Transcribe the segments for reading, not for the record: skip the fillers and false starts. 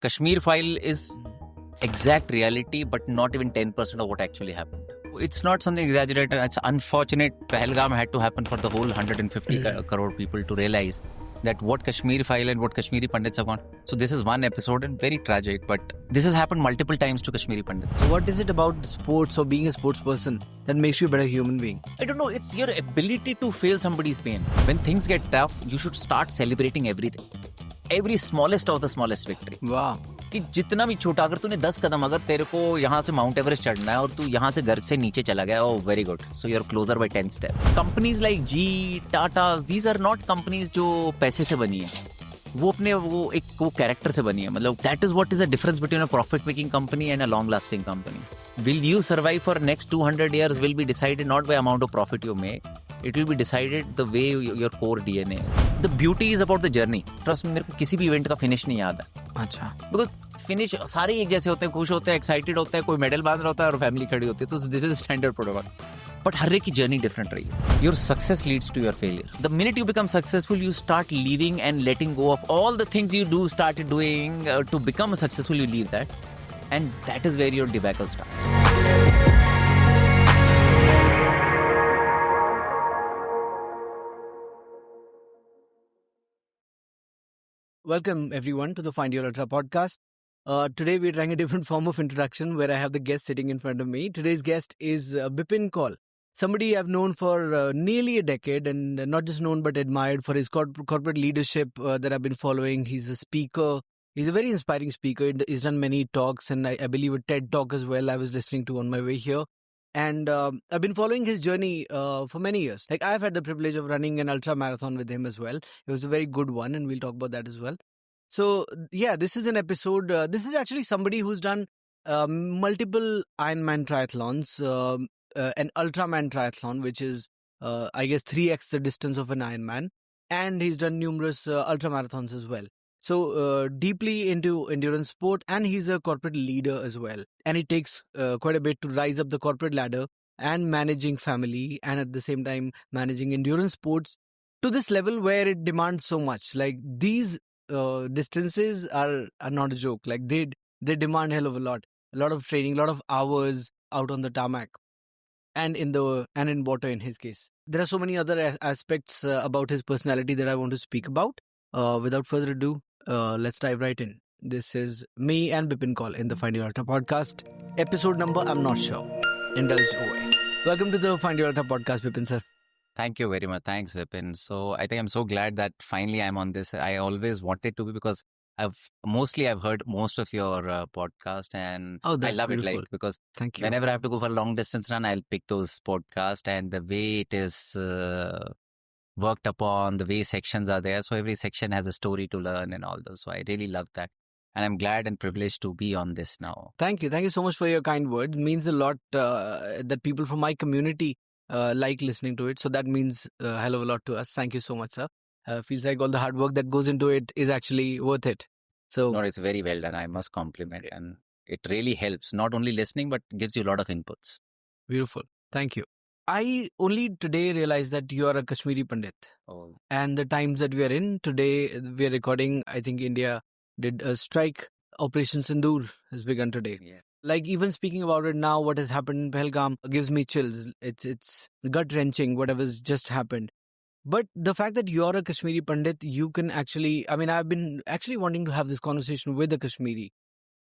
Kashmir file is exact reality, but not even 10% of what actually happened. It's not something exaggerated. It's unfortunate. Pahalgam had to happen for the whole 150 crore people to realize that what Kashmir file and what Kashmiri Pandits have gone. So this is one episode and very tragic, but this has happened multiple times to Kashmiri Pandits. So what is it about sports or being a sports person that makes you a better human being? I don't know. It's your ability to feel somebody's pain. When things get tough, you should start celebrating everything. Every smallest of the smallest victory. Wow. कि जितना भी छोटा, अगर तूने 10 कदम, अगर तेरे को यहाँ से माउंट एवरेस्ट चढ़ना है और तू यहाँ से घर से नीचे चला गया, oh very good, so you're closer by 10 steps. Companies like G, Tata, these are not companies जो पैसे से बनी है, वो अपने वो कैरेक्टर से बनी है. मतलब that is what is the difference between a profit making company and a long lasting company. Will you survive for next 200 years will be decided not by amount of profit you make. It will be decided the way your core DNA is. The beauty is about the journey. Trust me, मेरे को किसी भी event का finish नहीं याद है. अच्छा. Because finish सारे एक जैसे होते हैं, खुश होते हैं, एक्साइटेड होते हैं, कोई मेडल बांध रहा होता है और फैमिली खड़ी होती है. तो this is standard protocol. But हर एक की जर्नी डिफरेंट रही है. Your success leads to your failure. The minute you become successful, you start leaving and letting go of all the things you do started doing to become successful. You leave that and that is where your debacle starts. Welcome everyone to the Find Your Ultra podcast. Today we're trying a different form of introduction where I have the guest sitting in front of me. Today's guest is Bipin Kaul, somebody I've known for nearly a decade, and not just known but admired for his corporate leadership that I've been following. He's a speaker. He's a very inspiring speaker. He's done many talks, and I believe a TED talk as well I was listening to on my way here. And I've been following his journey for many years. Like, I've had the privilege of running an ultra marathon with him as well. It was a very good one, and we'll talk about that as well. So, yeah, this is an episode. This is actually somebody who's done multiple Ironman triathlons, an Ultraman triathlon, which is, I guess, 3x the distance of an Ironman. And he's done numerous ultramarathons as well. So, deeply into endurance sport, and he's a corporate leader as well. And it takes quite a bit to rise up the corporate ladder and managing family, and at the same time managing endurance sports to this level where it demands so much. Like, these distances are not a joke. Like, they demand hell of a lot of training, a lot of hours out on the tarmac and in water in his case. There are so many other aspects about his personality that I want to speak about. Without further ado, let's dive right in. This is me and Bipin Kaul in the Find Your Ultra podcast. Episode number, I'm not sure. Indulge away. Welcome to the Find Your Ultra podcast, Bipin sir. Thank you very much. Thanks, Vipin. So I think I'm so glad that finally I'm on this. I always wanted to be, because I've heard most of your podcast, and I love beautiful. it. Like, because Thank you. whenever I have to go for a long distance run, I'll pick those podcasts, and the way it is worked upon, the way sections are there. So every section has a story to learn and all those. So I really love that. And I'm glad and privileged to be on this now. Thank you. Thank you so much for your kind words. It means a lot that people from my community like listening to it. So that means a hell of a lot to us. Thank you so much, sir. Feels like all the hard work that goes into it is actually worth it. So no, it's very well done. I must compliment it. And it really helps, not only listening, but gives you a lot of inputs. Beautiful. Thank you. I only today realized that you are a Kashmiri Pandit. Oh. And the times that we are in today, we are recording, I think India did a strike. Operation Sindoor has begun today. Yeah. Like, even speaking about it now, what has happened in Pahalgam gives me chills. It's gut-wrenching, whatever's just happened. But the fact that you're a Kashmiri Pandit, you can actually, I mean, I've been actually wanting to have this conversation with a Kashmiri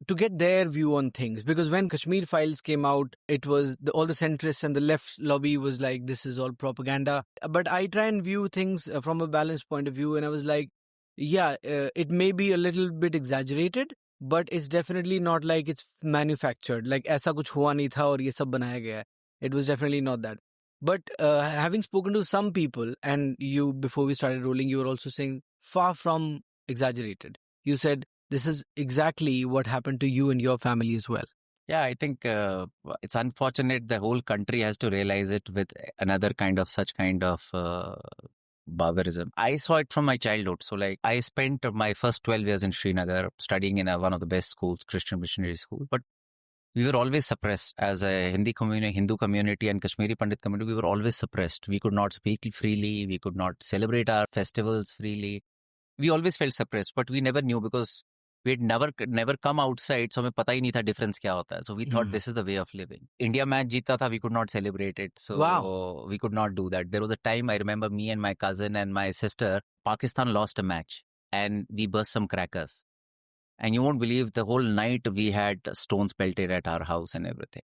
to get their view on things. Because when Kashmir Files came out, it was all the centrists and the left lobby was like, this is all propaganda. But I try and view things from a balanced point of view. And I was like, yeah, it may be a little bit exaggerated, but it's definitely not like it's manufactured. Like, ऐसा कुछ हुआ नहीं था और ये सब बनाया गया है. It was definitely not that. But having spoken to some people, and you, before we started rolling, you were also saying far from exaggerated. You said this is exactly what happened to you and your family as well. Yeah, I think it's unfortunate the whole country has to realize it with another kind of such kind of barbarism. I saw it from my childhood. So, like, I spent my first 12 years in Srinagar studying in one of the best schools, Christian missionary school. But we were always suppressed as a Hindu community and Kashmiri Pandit community. We were always suppressed. We could not speak freely. We could not celebrate our festivals freely. We always felt suppressed, but we never knew, because We had never come outside, so हमें पता ही नहीं था difference क्या होता है. So we thought this is the way of living. India match जीता था, we could not celebrate it. So Wow. we could not do that. There was a time I remember me and my cousin and my sister, Pakistan lost a match and we burst some crackers. And you won't believe the whole night we had stones pelted at our house and everything.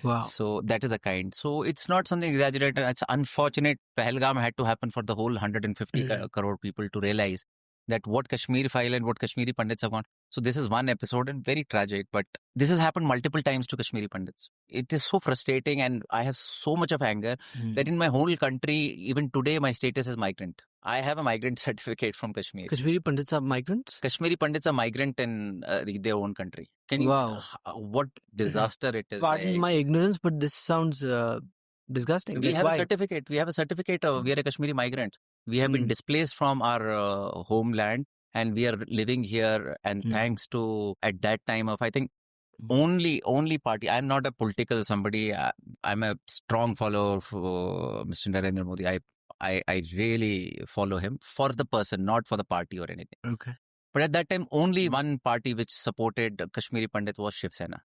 Wow. So that is the kind. So it's not something exaggerated. It's unfortunate. Pahalgam had to happen for the whole 150 crore people to realize that what Kashmir file and what Kashmiri Pandits have gone. So this is one episode and very tragic, but this has happened multiple times to Kashmiri Pandits. It is so frustrating and I have so much of anger that in my whole country, even today, my status is migrant. I have a migrant certificate from Kashmir. Kashmiri Pandits are migrants? Kashmiri Pandits are migrant in their own country. Can you, Wow. What disaster it is. Pardon my ignorance, but this sounds disgusting. We Like, have why? a certificate. We have a certificate. We are a Kashmiri migrants. We have been displaced from our homeland and we are living here. And thanks to, at that time of, I think, only party. I'm not a political somebody. I'm a strong follower of Mr. Narendra Modi. I really follow him for the person, not for the party or anything. Okay. But at that time, only one party which supported Kashmiri Pandit was Shiv Sena.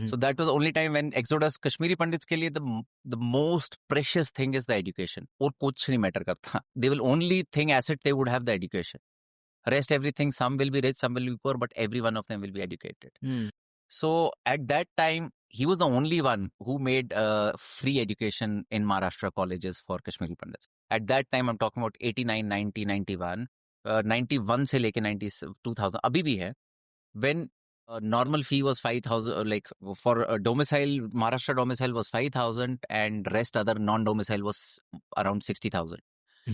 So that was the only time when Exodus, Kashmiri Pandits ke liye the most precious thing is the education. Or kuch nahi matter karta. They will only think asset they would have the education. Rest everything, some will be rich, some will be poor, but every one of them will be educated. So at that time, he was the only one who made free education in Maharashtra colleges for Kashmiri Pandits. At that time, I'm talking about 89, 90, 91. 91 से लेके 2000 अभी भी है. When normal fee was 5,000, like for a domicile, Maharashtra domicile was 5,000 and rest other non-domicile was around 60,000.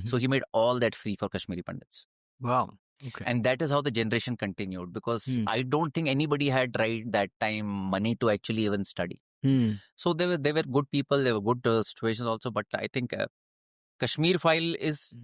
So he made all that free for Kashmiri Pandits. Wow. Okay. And that is how the generation continued because I don't think anybody had right that time money to actually even study. So they were good people, they were good situations also, but I think Kashmir file is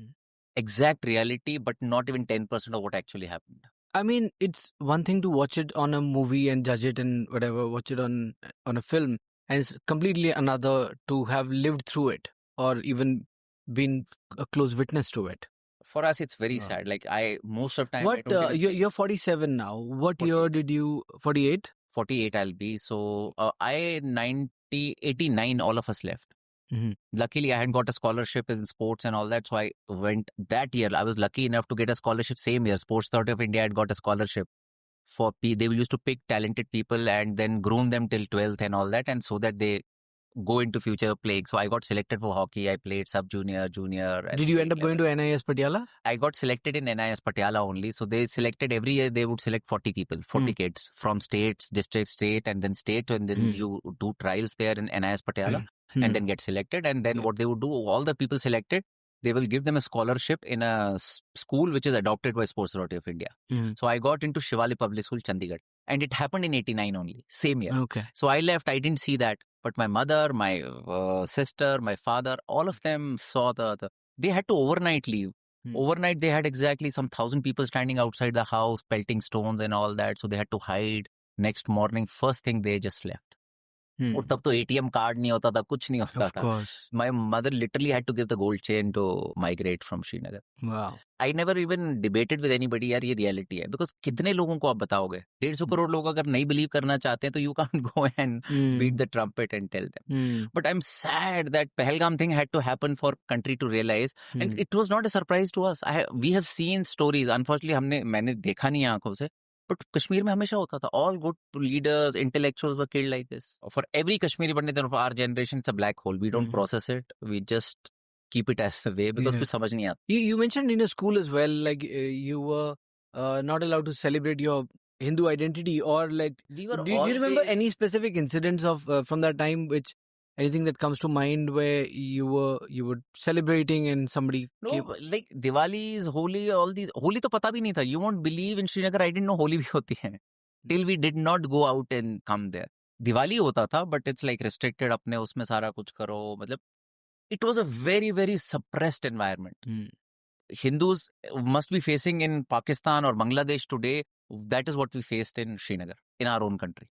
exact reality, but not even 10% of what actually happened. I mean, it's one thing to watch it on a movie and judge it and whatever, watch it on a film, and it's completely another to have lived through it or even been a close witness to it. For us, it's very sad. Like most of the time. What you're 47 now. What 40. year did you? 48. 48 I'll be. So I 89. All of us left. Luckily, I had got a scholarship in sports and all that. So I went that year. I was lucky enough to get a scholarship same year. Sports Authority of India had got a scholarship for they used to pick talented people and then groom them till 12th and all that, and so that they go into future playing. So I got selected for hockey. I played sub-junior, junior. Did you end up going to NIS Patiala? I got selected in NIS Patiala only. So they selected every year, they would select 40 people, 40 kids from states, district, state, and then state. And then you do trials there in NIS Patiala and then get selected. And then what they would do, all the people selected, they will give them a scholarship in a school which is adopted by Sports Authority of India. So I got into Shivali Public School, Chandigarh. And it happened in 89 only, same year. Okay. So I left, I didn't see that. But my mother, my sister, my father, all of them saw they had to overnight leave. Overnight, they had exactly some 1,000 people standing outside the house, pelting stones and all that. So they had to hide. Next morning, first thing, they just left. और तब तो ATM card नहीं होता था, कुछ नहीं होता था. My mother literally had to give the gold chain to migrate from Srinagar. Wow. I never even debated with anybody, यार ये reality है. Because कितने लोगों को आप बताओगे? 150 करोड़ लोग अगर नहीं believe करना चाहते हैं तो you can't go and beat the trumpet and tell them. But I'm sad that Pahalgam thing had to happen for country to realize. And it was not a surprise to us. We have seen stories. Unfortunately, मैंने देखा नहीं आंखों से. But Kashmir में हमेशा होता था. All good leaders, intellectuals were killed like this. For every Kashmiri Pandit of our generation, it's a black hole. We don't process it. We just keep it as the way because कुछ समझ नहीं आता. You mentioned in your school as well, like you were not allowed to celebrate your Hindu identity or like. Do you remember any specific incidents of from that time which anything that comes to mind where you were celebrating and somebody came? Like Diwali is Holi, all these. Holi तो पता भी नहीं था. You won't believe in Srinagar I didn't know Holi भी होती है. Till we did not go out and come there. Diwali होता था, but it's like restricted. अपने उसमें सारा कुछ करो. मतलब it was a very, very suppressed environment. Hindus must be facing in Pakistan or Bangladesh today. That is what we faced in Srinagar, in our own country.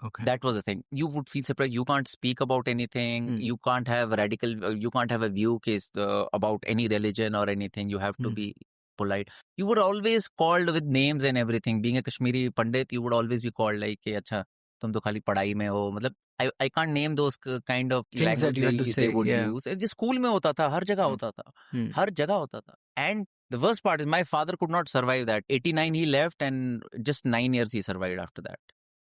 Okay. That was the thing. You would feel surprised. You can't speak about anything. You can't have you can't have a view case about any religion or anything. You have to be polite. You would always called with names and everything. Being a Kashmiri Pandit, you would always be called like, "Hey, अच्छा, तुम तो खाली पढ़ाई में हो." मतलब I can't name those kind of Things that language you had to they say, would yeah. use. ये school में होता था, हर जगह होता था, हर जगह होता था. And the worst part is my father could not survive that. 89 he left and just 9 years he survived after that.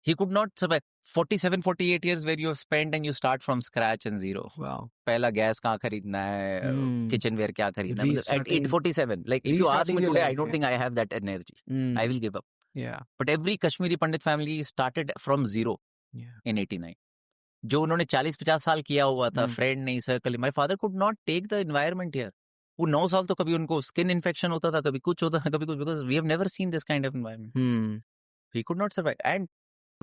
He could not survive 47, 48 years where you have spent and you start from scratch and zero. Wow. पहला gas कहाँ खरीदना है, kitchenware क्या खरीदना है. At Restarting- 47, like if you ask me restarting your today, I life, don't yeah. think I have that energy. I will give up. Yeah. But every Kashmiri Pandit family started from zero Yeah. in 89. जो उन्होंने 40-50 साल किया हुआ था, friend नहीं, circle. My father could not take the environment here. वो 9 साल तो कभी उनको स्किन इन्फेक्शन होता था, कभी कुछ होता था, कभी कुछ, because we have never seen this kind of environment. He could not survive. And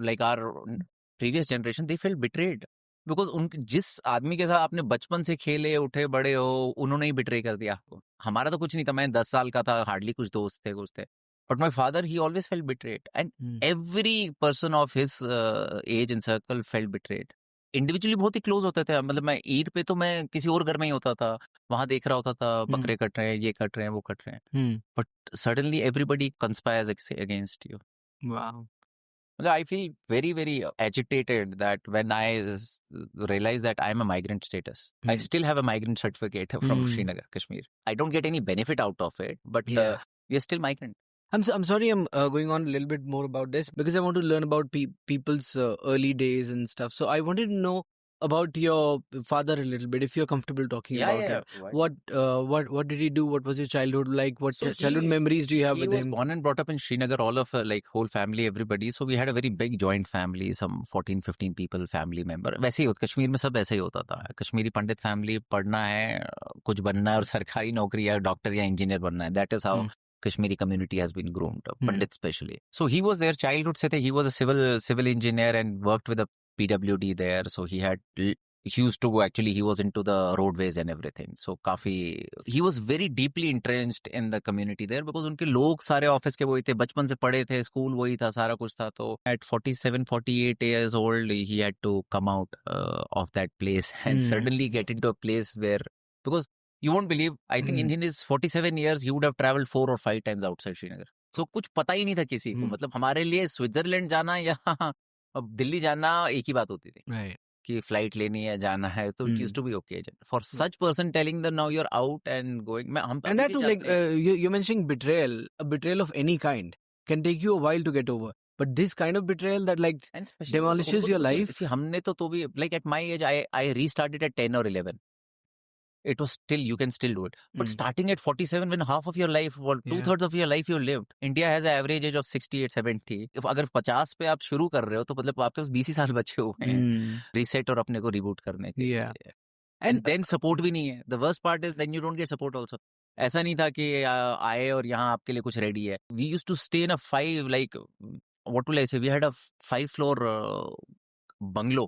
like our previous generation, they felt betrayed because उनके जिस आदमी के साथ आपने बचपन से खेले उठे बड़े हो, उन्होंने ही बिट्रे कर दिया आपको. हमारा तो कुछ नहीं था, मैं 10 साल का था, हार्डली कुछ दोस्त थे. But my father, he always felt betrayed. And every person of his age and circle felt betrayed. Individually बहुत ही क्लोज होते थे. मतलब मैं ईद पे तो मैं किसी और घर में ही होता था, वहां देख रहा होता था, बकरे कट रहे हैं, ये कट रहे हैं, वो कट रहे हैं. But suddenly everybody conspires against you. Wow. I feel very, very agitated that when I realize that I'm a migrant status. I still have a migrant certificate from Srinagar, Kashmir. I don't get any benefit out of it, but we are still migrant. I'm sorry I'm going on a little bit more about this because I want to learn about people's early days and stuff. So I wanted to know about your father a little bit, if you're comfortable talking about it. What did he do? What was your childhood like? What childhood memories do you have with him? He was born and brought up in Srinagar, all of like whole family, everybody. So we had a very big joint family, some 14-15 people, family member. वैसे ही होता, कश्मीर में सब ऐसा ही होता था. कश्मीरी पंडित family, पढ़ना है, कुछ बनना है और सरकारी नौकरी या डॉक्टर या इंजीनियर बनना है. That is how Kashmiri community has been groomed, Pandit especially. So he was there, childhood se the, he was a civil engineer and worked with a PWD there. So he used to actually, he was into the roadways and everything. So he was very deeply entrenched in the community there because उनके लोग सारे office के वही थे, बचपन से पढ़े थे, स्कूल वही था, सारा कुछ था. तो at 47-48 years old, he had to come out of that place and suddenly get into a place where, because you won't believe, I think in his 47 years, he would have traveled 4 or 5 times outside Srinagar. So कुछ पता ही नहीं था किसी को. मतलब हमारे लिए Switzerland जाना या अब दिल्ली जाना एक ही बात होती थी. Right. कि फ्लाइट लेनी है, जाना है, तो it used to be okay. For such person telling them now you're out and going, and that too, like you're mentioning betrayal, a betrayal of any kind can take you a while to get over. But this kind of betrayal that like demolishes your life. See, हमने तो भी, like at my age, I restarted at 10 or 11. It was still, you can still do it. But starting at 47, when half of your life, or 2/3 of your life you lived, India has an average age of 68-70. If अगर 50 पे आप शुरू कर रहे हो, तो मतलब आपके पास 20 ही साल बचे हुए हैं रीसेट और अपने को रिबूट करने के लिए. And then support भी नहीं है. The worst part is then you don't get support also. ऐसा नहीं था कि आए और यहाँ आपके लिए कुछ रेडी है. We used to stay in a 5, like, what will I say? We had a 5-floor bungalow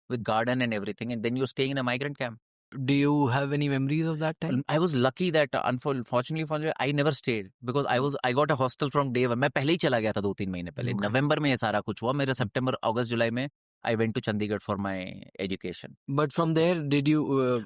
with garden and everything, and then you're staying in a migrant camp. Do you have any memories of that time? I was lucky that unfortunately I never stayed because I got a hostel from day one. मैं पहले ही चला गया था 2-3 महीने पहले. नवंबर में ये सारा कुछ हुआ. मेरा सितंबर, अगस्त, जुलाई में I went to Chandigarh for my education. But from there, did you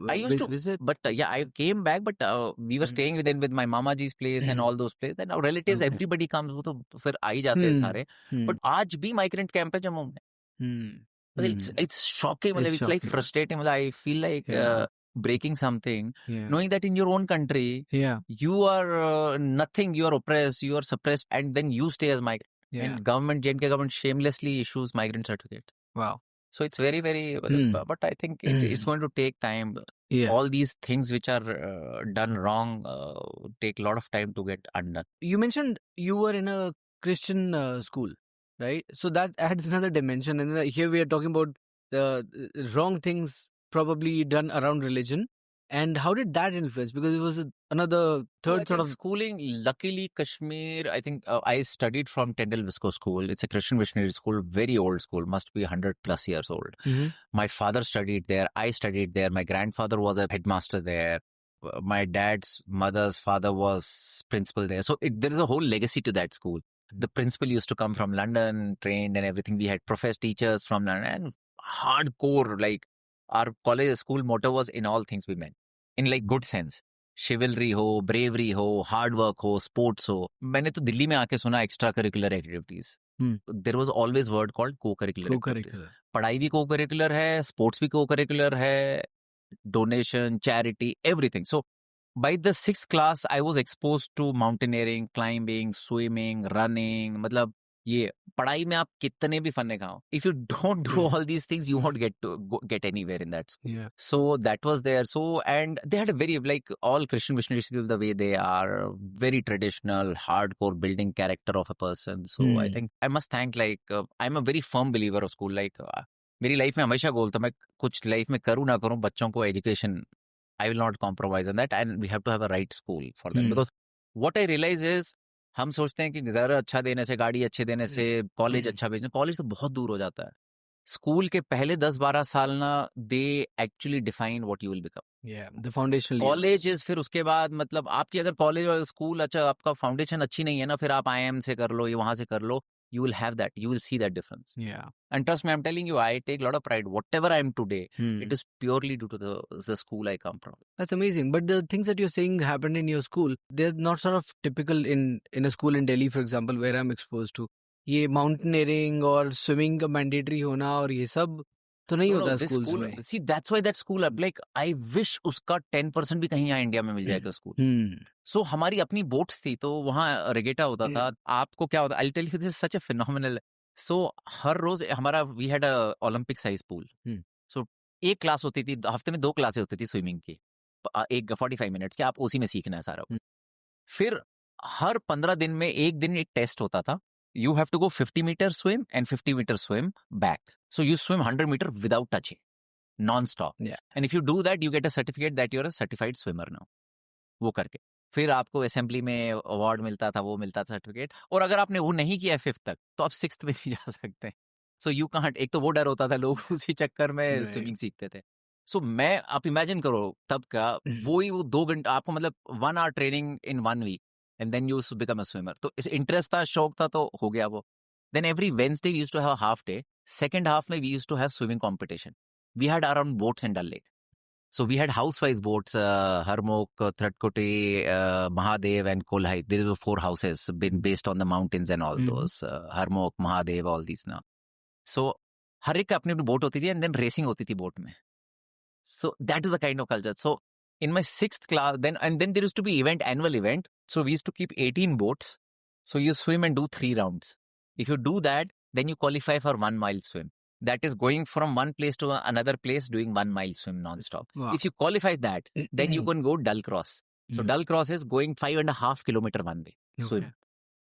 I used to visit? But I came back, but we were staying with my mama ji's place and all those places. And our relatives, everybody comes, वो तो फिर आ ही जाते हैं सारे. But आज भी migrant camp है जम्मू में. It's shocking. It's like frustrating. I feel like breaking something, knowing that in your own country, you are nothing, you are oppressed, you are suppressed, and then you stay as migrant. And JNK government shamelessly issues migrant certificate. Wow. So it's very, very, but I think it's going to take time. All these things which are done wrong take a lot of time to get undone. You mentioned you were in a Christian school, right? So that adds another dimension. And here we are talking about the wrong things probably done around religion. And how did that influence? Because it was another third sort of schooling. Luckily, Kashmir, I think I studied from Tyndall Visco School. It's a Christian missionary school, very old school, must be 100+ years old. My father studied there. I studied there. My grandfather was a headmaster there. My dad's mother's father was principal there. So there is a whole legacy to that school. The principal used to come from London, trained and everything. We had professed teachers from London and hardcore, like our college school motto was in all things we meant. In like good sense. शिवलरी हो, bravery हो, hard work हो, sports हो. मैंने तो दिल्ली में आके सुना extra curricular activities. There was always word called co curricular activities. पढ़ाई भी को करिकुलर है, स्पोर्ट्स भी को करिकुलर है, donation, charity, everything. So by the 6th class I was exposed to mountaineering, climbing, swimming, running. मतलब ये पढ़ाई में आप कितने भी फन्ने खाओ, if you don't do all these things you won't get anywhere in that school. Yeah. So that was there. So and they had a very, like all Christian missionary schools, the way they are very traditional, hardcore building character of a person. So I think I must thank, like I'm a very firm believer of school. Like मेरी life में हमेशा गोल था, मैं कुछ life में करूँ ना करूँ, बच्चों को education, I will not compromise on that, and we have to have a right school for them. Because what I realize is, हम सोचते हैं कि घर अच्छा देने से, गाड़ी अच्छे देने से, कॉलेज अच्छा भेजने, कॉलेज तो बहुत दूर हो जाता है. स्कूल के पहले 10-12 साल ना, they actually define what you will become. The foundation. College is, फिर उसके बाद मतलब आपकी अगर कॉलेज और स्कूल अच्छा, आपका फाउंडेशन अच्छी नहीं है ना, फिर आप IIM से कर लो, ये वहां से कर लो, you will have that, you will see that difference. Yeah. And trust me, I'm telling you, I take a lot of pride. Whatever I am today, it is purely due to the school I come from. That's amazing. But the things that you're saying happened in your school, they're not sort of typical in a school in Delhi, for example, where I'm exposed to. ये mountaineering और swimming का mandatory होना और ये सब तो नहीं होता schools में. See, that's why that school, like, I wish उसका 10% भी कहीं यहाँ इंडिया में मिल जाएगा स्कूल. So हमारी अपनी बोट्स थी, तो वहाँ रेगेटा होता था. आपको क्या होता, I'll tell you, this is such a phenomenal. So हर रोज हमारा, we had a Olympic size pool. So एक क्लास होती थी, हफ्ते में 2 क्लासेस होती थी स्विमिंग की, एक 45 मिनट्स की, आप उसी में सीखना है सारा. फिर हर 15 दिन में एक दिन एक टेस्ट होता था. You have to go 50 meter swim and 50 meter swim back. So you swim 100 meter without touching, non-stop. Yeah. And if you do that, you get a certificate that you're a certified swimmer now. वो करके फिर आपको assembly में award मिलता था, वो मिलता था सर्टिफिकेट. और अगर आपने वो नहीं किया 5th तक, तो आप 6th में भी जा सकते हैं. So you can't. एक तो वो डर होता था, लोग उसी चक्कर में स्विमिंग सीखते थे. सो मैं, आप इमेजिन करो तब का, वो 2 घंटे आपको, मतलब 1 hour training in 1 week. And then you become a swimmer. तो इस इंटरेस्ट था, शौक था, तो हो गया वो. Then every Wednesday we used to have a half day. Second half में we used to have swimming competition. We had our own boats in Dal Lake. So we had house-wise boats, Harmok, Thradkoti, Mahadev and Kolhai. These were 4 houses been based on the mountains and all those. Harmok, Mahadev, all these now. So हर एक का अपनी अपनी boat होती थी, and then racing होती थी boat में. So that is the kind of culture. So in my 6th class, then there used to be annual event. So we used to keep 18 boats. So you swim and do 3 rounds. If you do that, then you qualify for 1 mile swim. That is going from one place to another place, doing 1 mile swim non-stop. Wow. If you qualify that, then you can go Dull Cross. So Dull Cross is going 5.5 kilometer one way swim.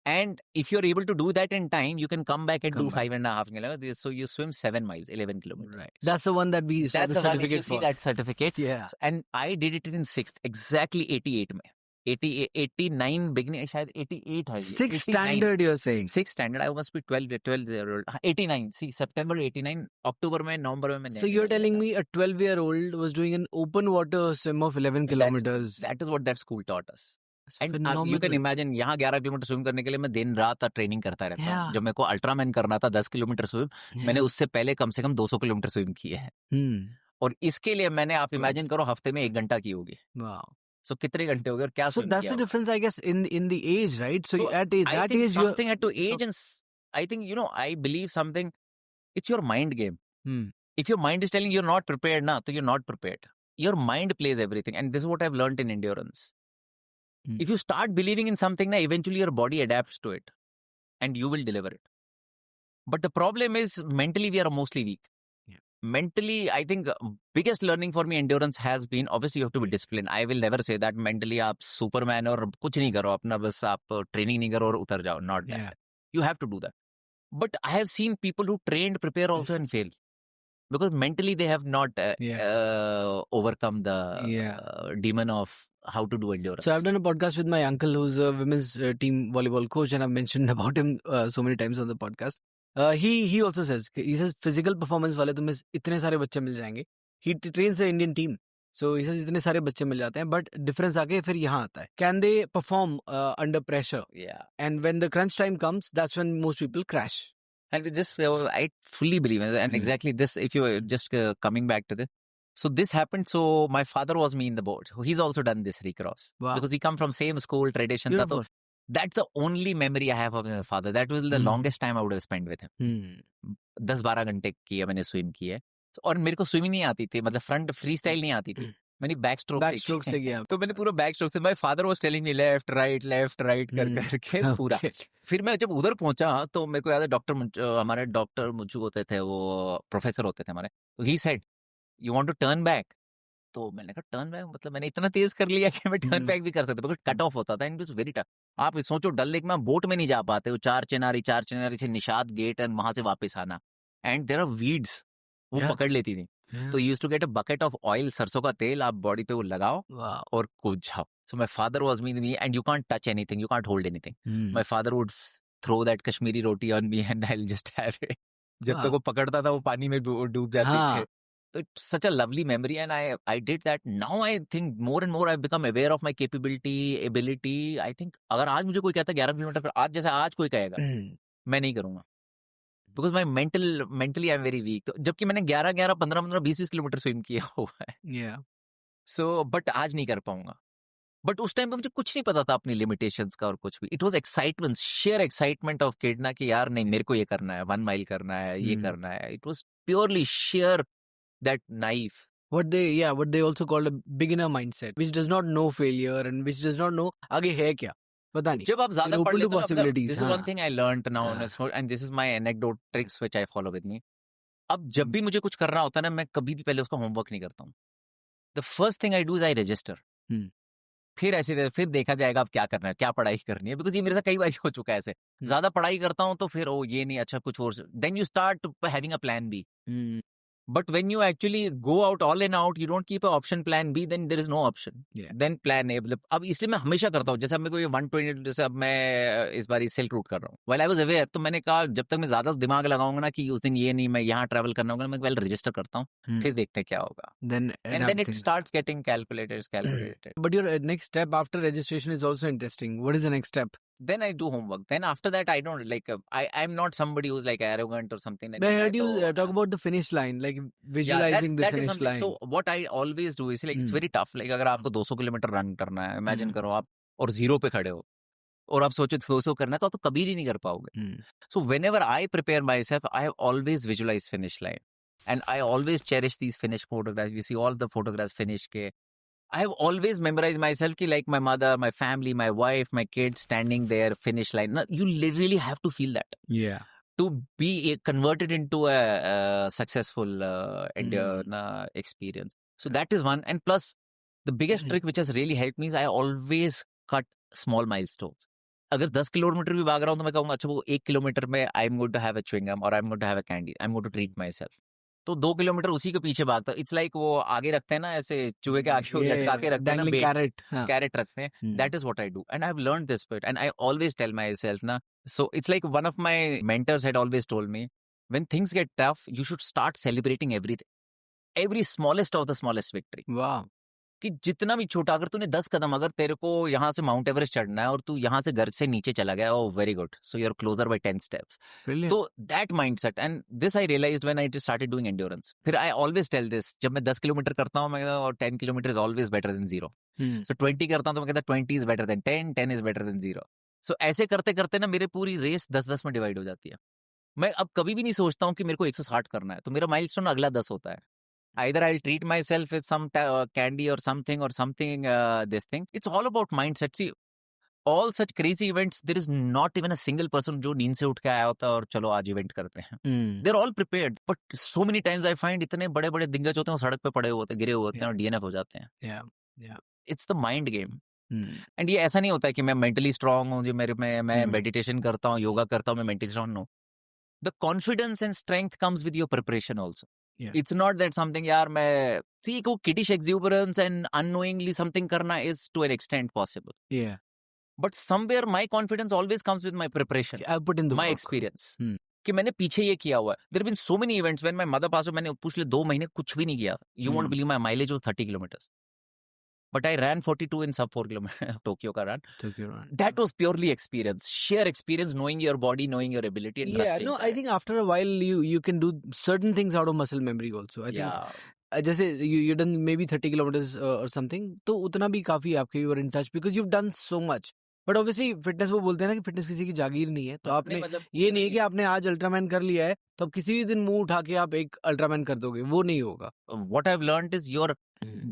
And if you're able to do that in time, you can come back and do 5.5 kilometers. So you swim 7 miles, 11 kilometers. Right. That's the one that we saw the certificate for. See that certificate. Yeah. And I did it in 6th, exactly 88 में. 89 beginning, शायद 88 है. 6th standard you're saying? 6th standard. I must be 12 year old. 89. See, September 89, October में, November में. So you're telling me a 12-year-old was doing an open water swim of 11 kilometers? That is what that school taught us. And phenomenal. you can imagine, यहाँ 11 kilometre swim करने के लिए मैं दिन रात training करता रहता हूँ. जब मेरे को अल्ट्रामैन करना था 10 किलोमीटर स्विम, मैंने उससे पहले कम से कम 200 किलोमीटर स्विम किए हैं. और इसके लिए मैंने, आप इमेजिन करो, हफ्ते में 1 घंटा की होगी. Wow. So कितने घंटे हो गए और क्या? So that's the difference, I guess, in the age, right? So at that age, something at to age, and I think, I believe something. It's your mind game. If your mind is telling you're not prepared now, so you're not prepared. Your mind plays everything, and this is what I've learned in endurance. If you start believing in something, eventually your body adapts to it, and you will deliver it. But the problem is, mentally we are mostly weak. Mentally, I think biggest learning for me endurance has been, obviously you have to be disciplined. I will never say that mentally आप Superman और कुछ नहीं करो, अपना बस आप training नहीं करो और उतर जाओ. Not that. You have to do that. But I have seen people who trained, prepare also and fail. Because mentally they have not overcome the demon of how to do endurance. So I've done a podcast with my uncle who's a women's team volleyball coach, and I've mentioned about him so many times on the podcast. He also says physical performance वाले तुम्हें इतने सारे बच्चे मिल जाएंगे. He trains the Indian team. So he says इतने सारे बच्चे मिल जाते हैं, but difference आके फिर यहाँ आता है. Can they perform under pressure? Yeah. And when the crunch time comes, that's when most people crash. And just I fully believe, and exactly this, if you just coming back to this. So this happened. So my father was me in the boat. He's also done this recross. Wow. Because we come from same school tradition. था, Beautiful. तो that's the only memory I have of my father. That was the longest time I would have spent with him. 10-12 घंटे किया मैंने swim की है. और मेरे को स्विमिंग नहीं आती थी, मतलब फ्रंट फ्री स्टाइल नहीं आती थी. मैंने बैक स्ट्रोक से किया. तो मैंने पूरा बैक स्ट्रोक से. My father was telling me left right कर करके पूरा. फिर मैं जब उधर पहुंचा तो मेरे को याद है हमारे डॉक्टर मुझू होते थे, वो प्रोफेसर होते थे हमारे. तो he said you want to turn back. तो मैंने कहा टर्न बैक मतलब मैंने इतना तेज कर लिया कि मैं टर्न बैक भी कर सकता, बिकॉज कट ऑफ होता था and it was very tough. आप सोचो डल लेक में बोट में नहीं जा पाते हो, चार चिनारी से निशात गेट एंड वहां से वापस आना, एंड देयर आर वीड्स, वो पकड़ लेती थी. तो used to get a bucket of oil, सरसों का तेल, आप बॉडी पे वो लगाओ और कूद जाओ. So my father was me and you can't touch anything, you can't hold anything. My father would throw that Kashmiri roti on me and I will just have it. जब तक वो पकड़ता था वो पानी में डूब जाती थी. So it's such a lovely memory, and I did that. Now I think more and more I've become aware of my capability, ability. I think अगर आज मुझे कोई कहता है 11 किलोमीटर पर, आज जैसा आज कोई कहेगा मैं नहीं करूंगा, because my mentally I'm very weak. तो जबकि मैंने 11, 15, 20 किलोमीटर स्विम किया हुआ है. So but आज नहीं कर पाऊंगा. बट उस टाइम पे मुझे कुछ नहीं पता था अपनी लिमिटेशंस का और कुछ भी. It was excitement, share excitement of kid ना, कि यार नहीं मेरे को ये करना है, 1 माइल करना है, ये करना है. It was purely share that naive. What they also call a beginner mindset, which does not know failure and which does not know आगे है क्या, पता नहीं. जब आप ज्यादा पढ़ लेते हो, possibilities. This is one thing I learned now, and this is my anecdote tricks which I follow with me. अब जब भी मुझे कुछ करना होता है ना, मैं कभी भी पहले उसका होमवर्क नहीं करता हूँ. The first thing I do is I register. फिर ऐसे फिर देखा जाएगा अब क्या करना है, क्या पढ़ाई करनी है, बिकॉज ये मेरे साथ कई बार हो चुका है ऐसे. ज्यादा पढ़ाई करता हूँ तो फिर ये नहीं, अच्छा कुछ और, then you start having a plan B. But when you actually go out all in out, you don't keep an option plan B, then there is no option. Then plan A. मतलब अब इसलिए मैं हमेशा करता हूँ, जैसे अब मेरे को ये 120, जैसे अब मैं इस बार सिल्क रूट कर रहा हूँ. While I was aware, तो मैंने कहा जब तक मैं ज्यादा दिमाग लगाऊंगा ना कि उस दिन ये नहीं, मैं यहाँ ट्रैवल करना होगा, मैं पहले रजिस्टर करता हूँ, फिर देखते हैं क्या होगा. And then it starts getting calculated. But your next step after registration is also interesting. What is the next step? Then I do homework. Then after that, I don't like. I'm not somebody who's like arrogant or something like that. I that. heard you talk about the finish line, like visualizing the finish line. So what I always do is like it's very tough. Like अगर आपको 200 kilometre run करना है, imagine करो आप और 0 पे खड़े हो और आप सोचो 200 करना है, तो आप तो कभी नहीं कर पाओगे. So whenever I prepare myself, I have always visualized finish line, and I always cherish these finish photographs. You see all the photographs finish के. I have always memorized myself ki like my mother, my family, my wife, my kids standing there, finish line. Now, you literally have to feel that. Yeah. To be converted into a successful experience. So that is one. And plus, the biggest trick which has really helped me is I always cut small milestones. अगर 10 kilometre भी भाग रहा हूँ तो मैं कहूँगा अच्छा वो 1 किलोमीटर में I am going to have a chewing gum और I am going to have a candy, I am going to treat my self. तो 2 किलोमीटर उसी के पीछे भागता. इट्स लाइक वो आगे रखते हैं ना, ऐसे चूहे के आगे लटका के रखते हैं ना, कैरेट रखते हैं. That is what I do, and I have learned this bit, and I always tell my self ना. So it's like one of my mentors had always told me, when things get tough you should start celebrating everything, every smallest of the smallest victory. वाह. कि जितना भी छोटा, अगर तूने 10 कदम, अगर तेरे को यहाँ से माउंट एवरेस्ट चढ़ना है और तू यहाँ से घर से नीचे चला गया, oh very good, so you are closer by 10 steps. तो that mindset, and this I realised when I started doing endurance. फिर आई ऑलवेज टेल दिस, जब मैं 10 किलोमीटर करता हूँ मैं, और 10 kilometre is always better than 0. सो 20 करता हूँ तो मैं कहता 20 is better than 10, 10 is better than 0. सो ऐसे करते करते ना मेरे पूरी रेस 10-10 में डिवाइड हो जाती है. मैं अब कभी भी नहीं सोचता हूँ कि मेरे को 160 करना है, तो मेरा माइलस्टोन अगला 10 होता है. Either I'll treat myself with some candy or something, this thing. It's all about mindset. See, all such crazy events, there is not even a single person जो नींद से उठ के आया होता है और चलो आज इवेंट करते हैं. They're all prepared. But so many times I find इतने बड़े बड़े दिग्गज होते हैं, सड़क पे पड़े होते हैं, गिरे हुए होते हैं और DNF हो जाते हैं. Yeah. It's the mind game. And ये ऐसा नहीं होता है कि मैं mentally strong हूँ, जो मैं meditation करता हूँ, योगा करता हूँ, मैं mentally strong हूँ. The confidence and strength comes with your preparation also. Yeah. It's not that something यार मैं see को kiddish exuberance and unknowingly something करना is to an extent possible. Yeah. But somewhere my confidence always comes with my preparation. I put in the my work. experience. कि मैंने पीछे ये किया हुआ है. There have been so many events when my mother passed away, मैंने पिछले 2 महीने कुछ भी नहीं किया. You won't believe my mileage was 30 kilometers. But I ran 42 in sub 4 kilometers. Tokyo ka run. That was purely experience, sheer experience, knowing your body, knowing your ability, and trusting. I think after a while you can do certain things out of muscle memory also. I think जैसे you done maybe 30 kilometers or something, तो उतना भी काफी आपके you are in touch because you've done so much. But obviously fitness, वो बोलते हैं ना कि फिटनेस किसी की जागीर नहीं है, तो आपने ये नहीं है कि आपने आज अल्ट्रामैन कर लिया है तो अब किसी भी दिन मुंह उठा के आप एक अल्ट्रामैन कर दोगे, वो नहीं होगा. What I've learned is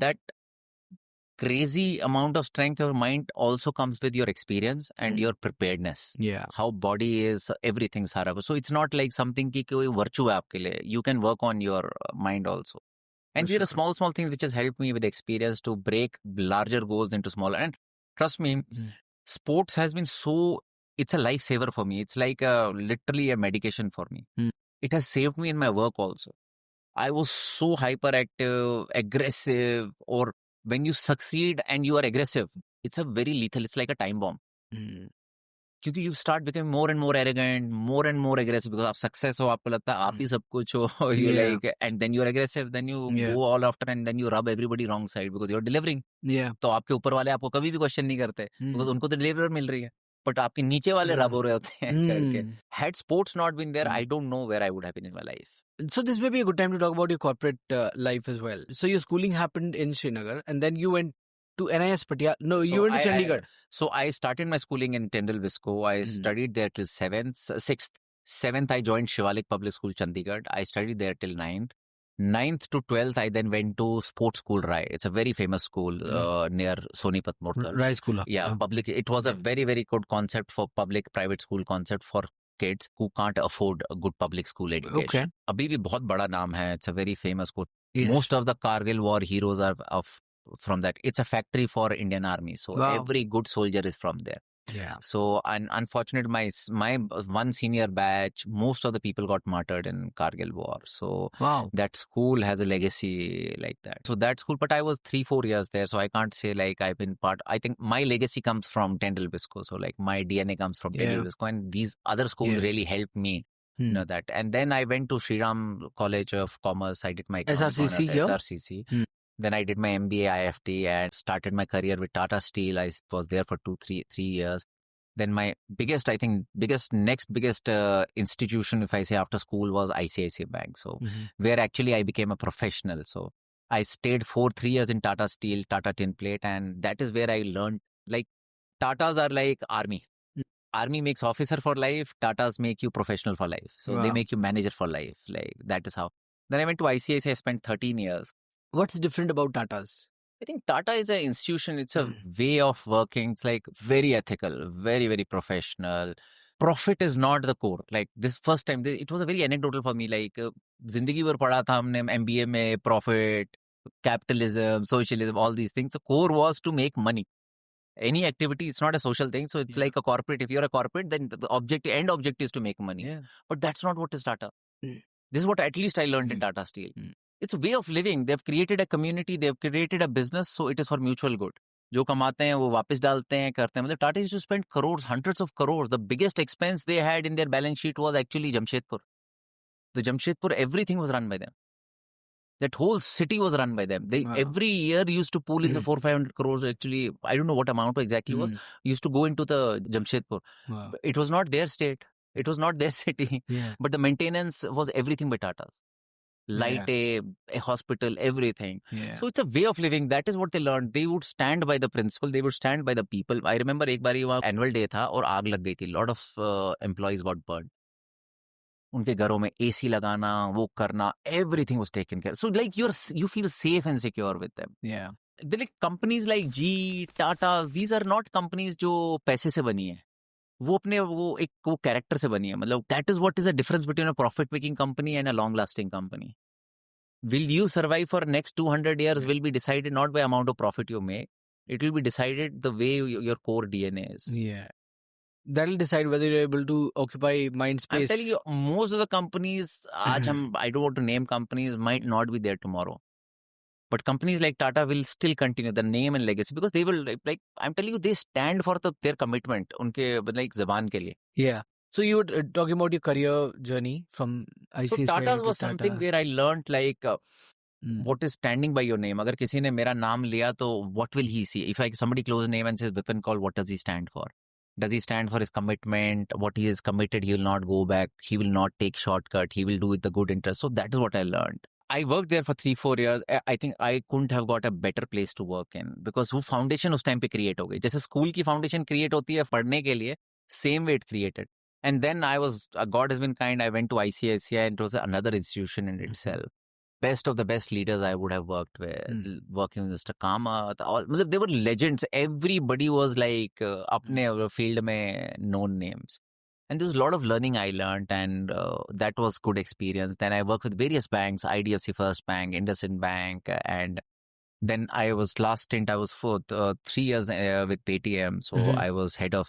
that crazy amount of strength of mind also comes with your experience and your preparedness. Yeah. How body is, everything सारा. So it's not like something की कोई virtue है आपके लिए. You can work on your mind also. And these are small things which has helped me with experience to break larger goals into smaller. And trust me, sports has been it's a lifesaver for me. It's like literally a medication for me. It has saved me in my work also. I was so hyperactive, aggressive, or when you succeed and you are aggressive, it's a very lethal, it's like a time bomb. क्योंकि you start becoming more and more arrogant, more and more aggressive because आप success हो, आपको लगता है आप ही सब कुछ हो, you like, and then you're aggressive, then you go all after and then you rub everybody wrong side because you're delivering. तो आपके ऊपर वाले आपको कभी भी क्वेश्चन नहीं करते because उनको तो डिलीवर मिल रही है, but आपके नीचे वाले रब हो रहे होते हैं करके. Had sports not been there, I don't know where I would have been in my life. So this may be a good time to talk about your corporate life as well. So your schooling happened in Srinagar and then you went to NIS Patiala. No, you went to Chandigarh. So I started my schooling in Tyndall Visco. I studied there till 6th. 7th, I joined Shivalik Public School, Chandigarh. I studied there till 9th. 9th to 12th, I then went to Sports School Rai. It's a very famous school near Sonipat Mortal. Rai School. Yeah, public. It was a very, very good concept for public-private school concept for kids who can't afford a good public school education. Okay. अभी भी बहुत बड़ा नाम है. It's a very famous school. Yes. Most of the Kargil war heroes are from that. It's a factory for Indian Army. So every good soldier is from there. Yeah. So unfortunately, my one senior batch, most of the people got martyred in Kargil war. So that school has a legacy like that. So that school, but I was 3-4 years there. So I can't say like I've been part. I think my legacy comes from Tyndall Visco. So like my DNA comes from Tyndall Visco, and these other schools really helped me. You know that. And then I went to Shriram College of Commerce. I did my SRCC. Then I did my MBA IFT and started my career with Tata Steel. I was there for 3 years. Then my biggest institution, if I say after school, was ICICI Bank. So where actually I became a professional. So I stayed for 3 years in Tata Steel, Tata Tin Plate, and that is where I learned, like, Tatas are like army. Army makes officer for life. Tatas make you professional for life. So they make you manager for life. Like, that is how. Then I went to ICICI. I spent 13 years. What's different about Tatas? I think Tata is an institution. It's a way of working. It's like very ethical, very, very professional. Profit is not the core. Like this first time, it was a very anecdotal for me. Like, zindagi bhar padha tha humne MBA mein, profit, capitalism, socialism, all these things. The core was to make money. Any activity, it's not a social thing. So it's like a corporate. If you're a corporate, then the end objective is to make money. Yeah. But that's not what is Tata. This is what at least I learned in Tata Steel. It's a way of living. They've created a community. They've created a business. So it is for mutual good. जो कमाते हैं वो वापस डालते हैं करते हैं मतलब Tata used to spend crores, hundreds of crores. The biggest expense they had in their balance sheet was actually Jamshedpur. The Jamshedpur, everything was run by them. That whole city was run by them. They every year used to pool in the 400-500 crores. Actually, I don't know what amount exactly was. Used to go into the Jamshedpur. It was not their state. It was not their city. But the maintenance was everything by Tatas. Light, a hospital, everything. So it's a way of living. That is what they learned. They would stand by the principle. They would stand by the people. I remember एक बारी वहाँ annual day था और आग लग गई थी. Lot of employees got burned. उनके घरों में AC लगाना, वो करना, everything was taken care. So like you feel safe and secure with them. Yeah. They're like companies like G, Tata. These are not companies जो पैसे से बनी है. वो अपने वो कैरेक्टर से बनी है मतलब that is what is the difference between a profit making company and a long lasting company. Will you survive for next 200 years will be decided not by amount of profit you make. It will be decided the way your core DNA is. Yeah. That'll decide whether you're able to occupy mind space. I'm telling you, most of the companies, I don't want to name companies, might not be there tomorrow. But companies like Tata will still continue the name and legacy because they will, like, I'm telling you, they stand for their commitment, unke, like, zaban ke liye. Yeah. So you were talking about your career journey from ICICI. So Tata's was something where I learned, like, what is standing by your name. Agar kisi ne mera naam liya, to what will he see? If somebody close name and says Bipin Kaul, what does he stand for? Does he stand for his commitment? What he is committed, he will not go back. He will not take shortcut. He will do with the good interest. So that is what I learned. I worked there for 3-4 years. I think I couldn't have got a better place to work in because वो foundation उस time पे create हो गई. जैसे school की foundation create होती है पढ़ने के लिए, same way it created. And then I was, God has been kind, I went to ICICI and it was another institution in itself. Best of the best leaders I would have worked with, working with Mr. Kamath, all, they were legends. Everybody was like अपने field में known names. And there's a lot of learning I learned, and that was good experience. Then I worked with various banks, IDFC First Bank, IndusInd Bank, and then I was last stint, I was for 3 years with Paytm. So I was head of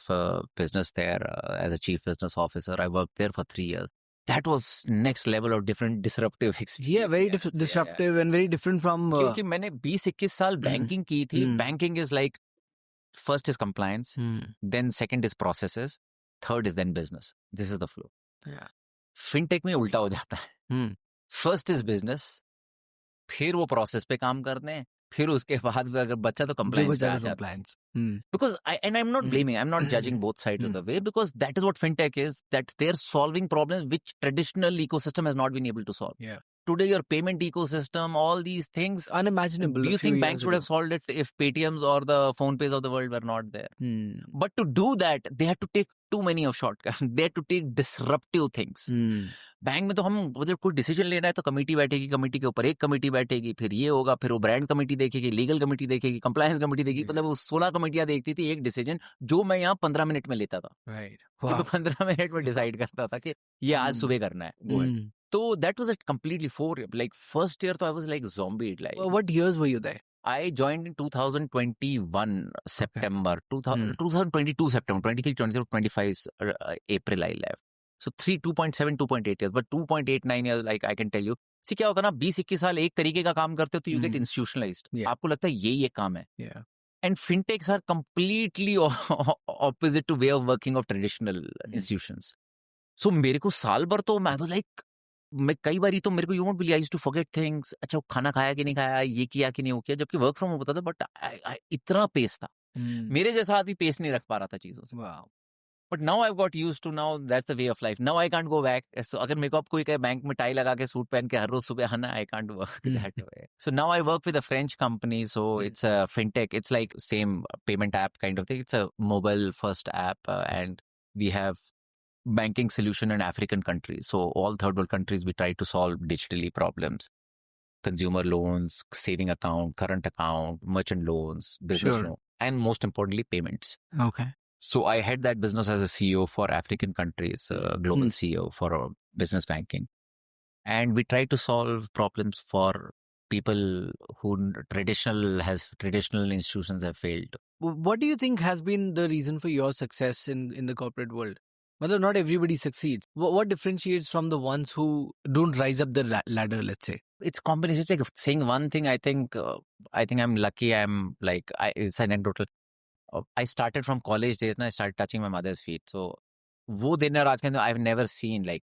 business there as a chief business officer. I worked there for 3 years. That was next level of different disruptive experience. Yeah, very disruptive and very different from... क्योंकि मैंने 20-21 साल banking की थी. Banking is like, first is compliance, then second is processes, third is then business. This is the flow. Yeah. Fintech में उल्टा हो जाता है. First is business, फिर वो process पे काम करते हैं, फिर उसके बाद अगर बच्चा तो compliance पे आ जाता है. Because I'm not blaming, I'm not judging both sides of the way, because that is what fintech is, that they're solving problems which traditional ecosystem has not been able to solve. Yeah. Today, your payment ecosystem, all these things, unimaginable. Do you think banks would have solved it if Paytms or the PhonePes of the world were not there? But to do that, they had to take too many of shortcuts. They had to take disruptive things. Bank में तो हम मतलब कोई decision लेना है तो committee बैठेगी, committee के ऊपर एक कमेटी बैठेगी, फिर ये होगा, फिर वो ब्रांड कमेटी देखेगी, लीगल कमेटी देखेगी, कंप्लायंस कमेटी देखेगी. मतलब वो 16 कमेटियां देखती थी एक डिसीजन, जो मैं यहाँ 15 मिनट में लेता था. तो 15 मिनट में डिसाइड करता था कि ये आज सुबह करना है. So that was a completely 4 year. Like first year, I was like zombie. Like what years were you there? I joined in 2021 September, 2022 September, 23, 24, 25 April I left. So 2.7, 2.8 years, but 2.89 years, like I can tell you. See क्या होता है ना, 20-21 साल एक तरीके का काम करते हो तो you get institutionalized. आपको लगता है ये काम है. And fintechs are completely opposite to way of working of traditional institutions. So मेरे को साल भर तो मैं was like, मैं कई बारी तो मेरे को यूं बिली I used to forget things. अच्छा खाना खाया कि नहीं खाया, ये किया कि नहीं वो किया, जबकि वर्क फ्रॉम होम होता था. बट इतना पेस था, मेरे जैसा आदमी पेस नहीं रख पा रहा था चीजों से. But now I got used to, now that's the way of life. Now I can't go back. So अगर मेरे को अब कोई कहे बैंक में टाई लगा के सूट पहन के हर रोज सुबह आना, I can't work that way. So now I work with a French company. So it's a fintech. It's like same payment app kind of thing. It's a mobile first app and we have banking solution in African countries. So all third world countries, we try to solve digitally problems. Consumer loans, saving account, current account, merchant loans, business loan, and most importantly, payments. Okay. So I had that business as a CEO for African countries, global CEO for business banking. And we try to solve problems for people who traditional institutions have failed. What do you think has been the reason for your success in the corporate world? Well, not everybody succeeds. What differentiates from the ones who don't rise up the ladder, let's say? It's combination. It's like saying one thing. I think I'm lucky. It's anecdotal. I started from college days. I started touching my mother's feet. So, वो दिन और आज के दिन I've never seen like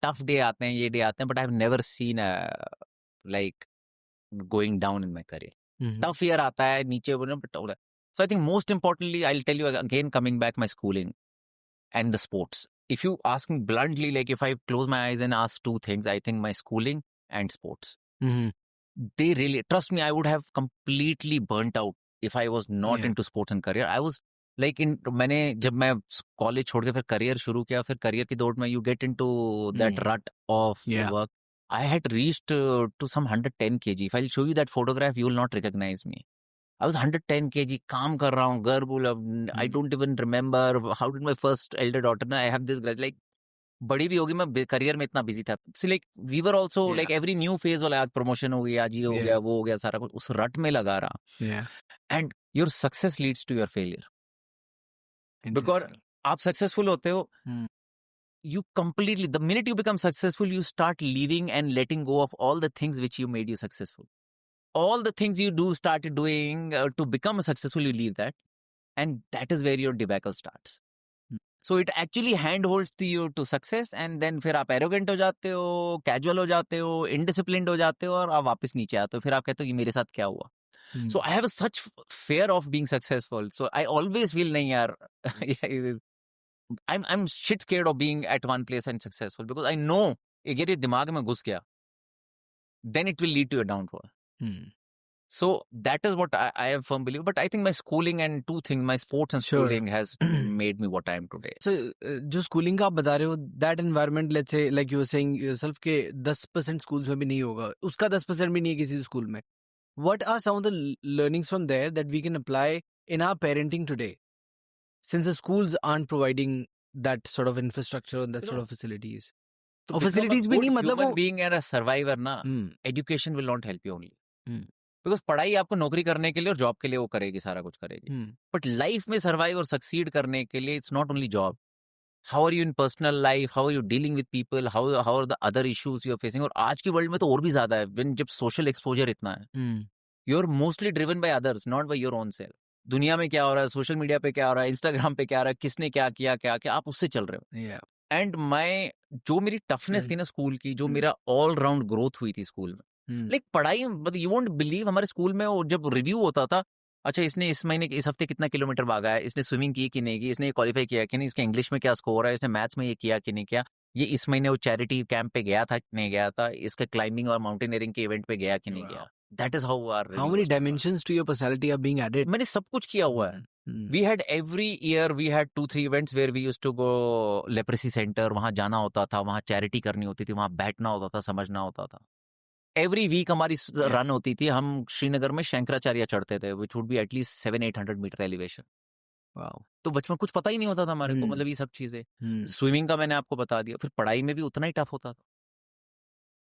tough day आते हैं, ये day आते हैं, but I've never seen like going down in my career. Tough year आता है, नीचे but so I think most importantly, I'll tell you again, coming back my schooling and the sports. If you ask me bluntly, like if I close my eyes and ask two things, I think my schooling and sports. They really, trust me, I would have completely burnt out if I was not into sports and career. I was like मैंने जब मैं college छोड़ के फिर career शुरू किया, फिर career की दौड़ में you get into that rut of work. I had reached to some 110 kg. If I'll show you that photograph, you will not recognize me. I was 110 kg, काम कर रहा हूँ, घर बोला, I don't even remember how did my first elder daughter, I have this grudge, like बड़ी भी होगी, मैं करियर में इतना बिजी था. So like we were also like every new phase वाला, आज प्रमोशन हो गई, आज ये हो गया, वो हो गया, सारा कुछ उस रट में लगा रहा. And your success leads to your failure. Because आप successful होते हो, you completely, the minute you become successful, you start leaving and letting go of all the things which you made you successful. All the things you started doing to become successful, you leave that. And that is where your debacle starts. So it actually handholds to you to success, and then फिर आप arrogant हो जाते हो, casual हो जाते हो, indisciplined हो जाते हो, और आप वापस नीचे आते हो. फिर आप कहते हो कि मेरे साथ क्या हुआ. So I have such fear of being successful. So I always feel नहीं यार, I'm shit scared of being at one place and successful, because I know ये दिमाग में घुस गया. then it will lead to a downfall. Hmm. So that is what I have firm belief. But I think my schooling and two things, my sports and Sure. schooling has made me what I am today. So जो schooling का आप बता रहे हो, that environment, let's say, like you were saying yourself, के 10% schools में भी नहीं होगा, उसका 10% भी नहीं है किसी school में. What are some of the learnings from there that we can apply in our parenting today, since the schools aren't providing that sort of infrastructure and that sort of facilities? To और become a facilities भी good नहीं, मतलब human वो being and a survivor ना, Hmm. education will not help you only. Hmm. Because पढ़ाई आपको नौकरी करने के लिए और जॉब के लिए वो करेगी, सारा कुछ करेगी. Hmm. बट लाइफ में सर्वाइव और सक्सीड करने के लिए it's not only job. How are you in personal life, how are you dealing with people, how are the other issues you are facing. और आज की वर्ल्ड में तो और भी ज्यादा है, when जब सोशल एक्सपोजर इतना है, Hmm. You are mostly driven by others, not by your own self. दुनिया में क्या हो रहा है, सोशल मीडिया पे क्या हो रहा है, इंस्टाग्राम पे क्या हो रहा है, किसने क्या किया, क्या क्या, आप उससे चल रहे हो. Yeah. एंड मैं जो मेरी टफनेस थी ना स्कूल की, जो Hmm. मेरा ऑल राउंड ग्रोथ हुई थी स्कूल में, Hmm. लाइक पढ़ाई, यू वोंट बिलीव, हमारे स्कूल में वो जब रिव्यू होता था, अच्छा इसने इस महीने इस हफ्ते कितना किलोमीटर भागा है, इसने स्विमिंग की कि नहीं की, इसने क्वालिफाई किया कि नहीं, इसके इंग्लिश में क्या स्कोर है, इसने मैथ्स में ये किया कि नहीं किया, ये इस महीने वो चैरिटी कैंप पे गया था कि नहीं गया था, इसके क्लाइंबिंग और माउंटेनियरिंग के इवेंट पे गया कि नहीं गया. That is how are. How many dimensions to your personality are being added? मैंने सब कुछ किया हुआ है. Hmm. We had every year we had 2-3 events where we used to go leprosy center, वहां जाना होता था, वहां चैरिटी करनी होती थी, वहां बैठना होता था, समझना होता था. एवरी वीक हमारी रन होती थी. हम श्रीनगर में शंकराचार्य चढ़ते थे, which would be at least 700-800 metre elevation. Wow. तो बचपन कुछ पता ही नहीं होता था हमारे को, Hmm. मतलब ये सब चीजें. Hmm. स्विमिंग का मैंने आपको बता दिया, फिर पढ़ाई में भी उतना ही टफ होता था.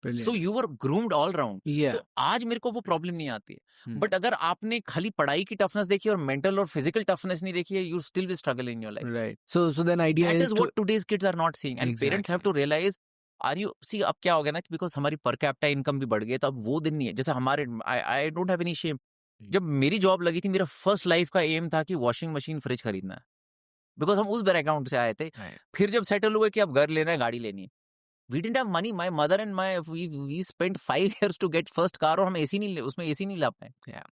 Brilliant. So you were groomed all round. Yeah. तो आज मेरे को वो प्रॉब्लम नहीं आती है. Hmm. बट अगर आपने खाली पढ़ाई की टफनेस देखी और मेंटल और फिजिकल टफनेस नहीं देखी है, you still will struggle in your life. Right. So then idea That is is to what today's kids are not seeing, and parents have to realize. Are you see अब क्या हो गया ना, because हमारी per capita income भी बढ़ गई है, तो अब वो दिन नहीं है जैसे हमारे. I don't have any shame. जब मेरी जॉब लगी थी, मेरा फर्स्ट लाइफ का एम था कि वॉशिंग मशीन फ्रिज खरीदना है, बिकॉज हम उस बैकग्राउंड से आए थे. Right. फिर जब सेटल हुए कि अब घर लेना है, गाड़ी लेनी है, we didn't have money. My mother and we spent 5 years to get first car, और हम एसी नहीं, उसमें एसी नहीं ला पाए. Yeah.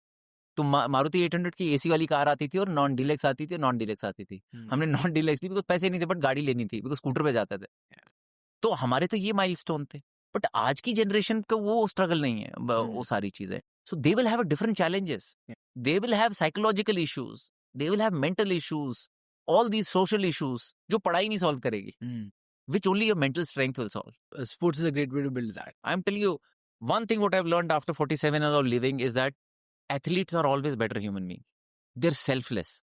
तो मारुति 800 की एसी वाली कार आती थी और नॉन डीलक्स आती थी, नॉन डीलक्स आती थी. हमने नॉन डीलक्स ली बिकॉज पैसे नहीं थे, बट गाड़ी लेनी थी बिकॉज स्कूटर पे जाते थे. तो हमारे तो ये माइलस्टोन थे. बट आज की जनरेशन का वो स्ट्रगल नहीं है, वो सारी चीजें. So they will have a different challenges. They will have psychological issues, they will have mental issues, all these social issues जो पढ़ाई नहीं सॉल्व करेगी, which only your mental strength will solve. Sports is a great way to build that. I'm telling you, one thing what I've learned after 47 years of living is that athletes are always better human beings. They're selfless.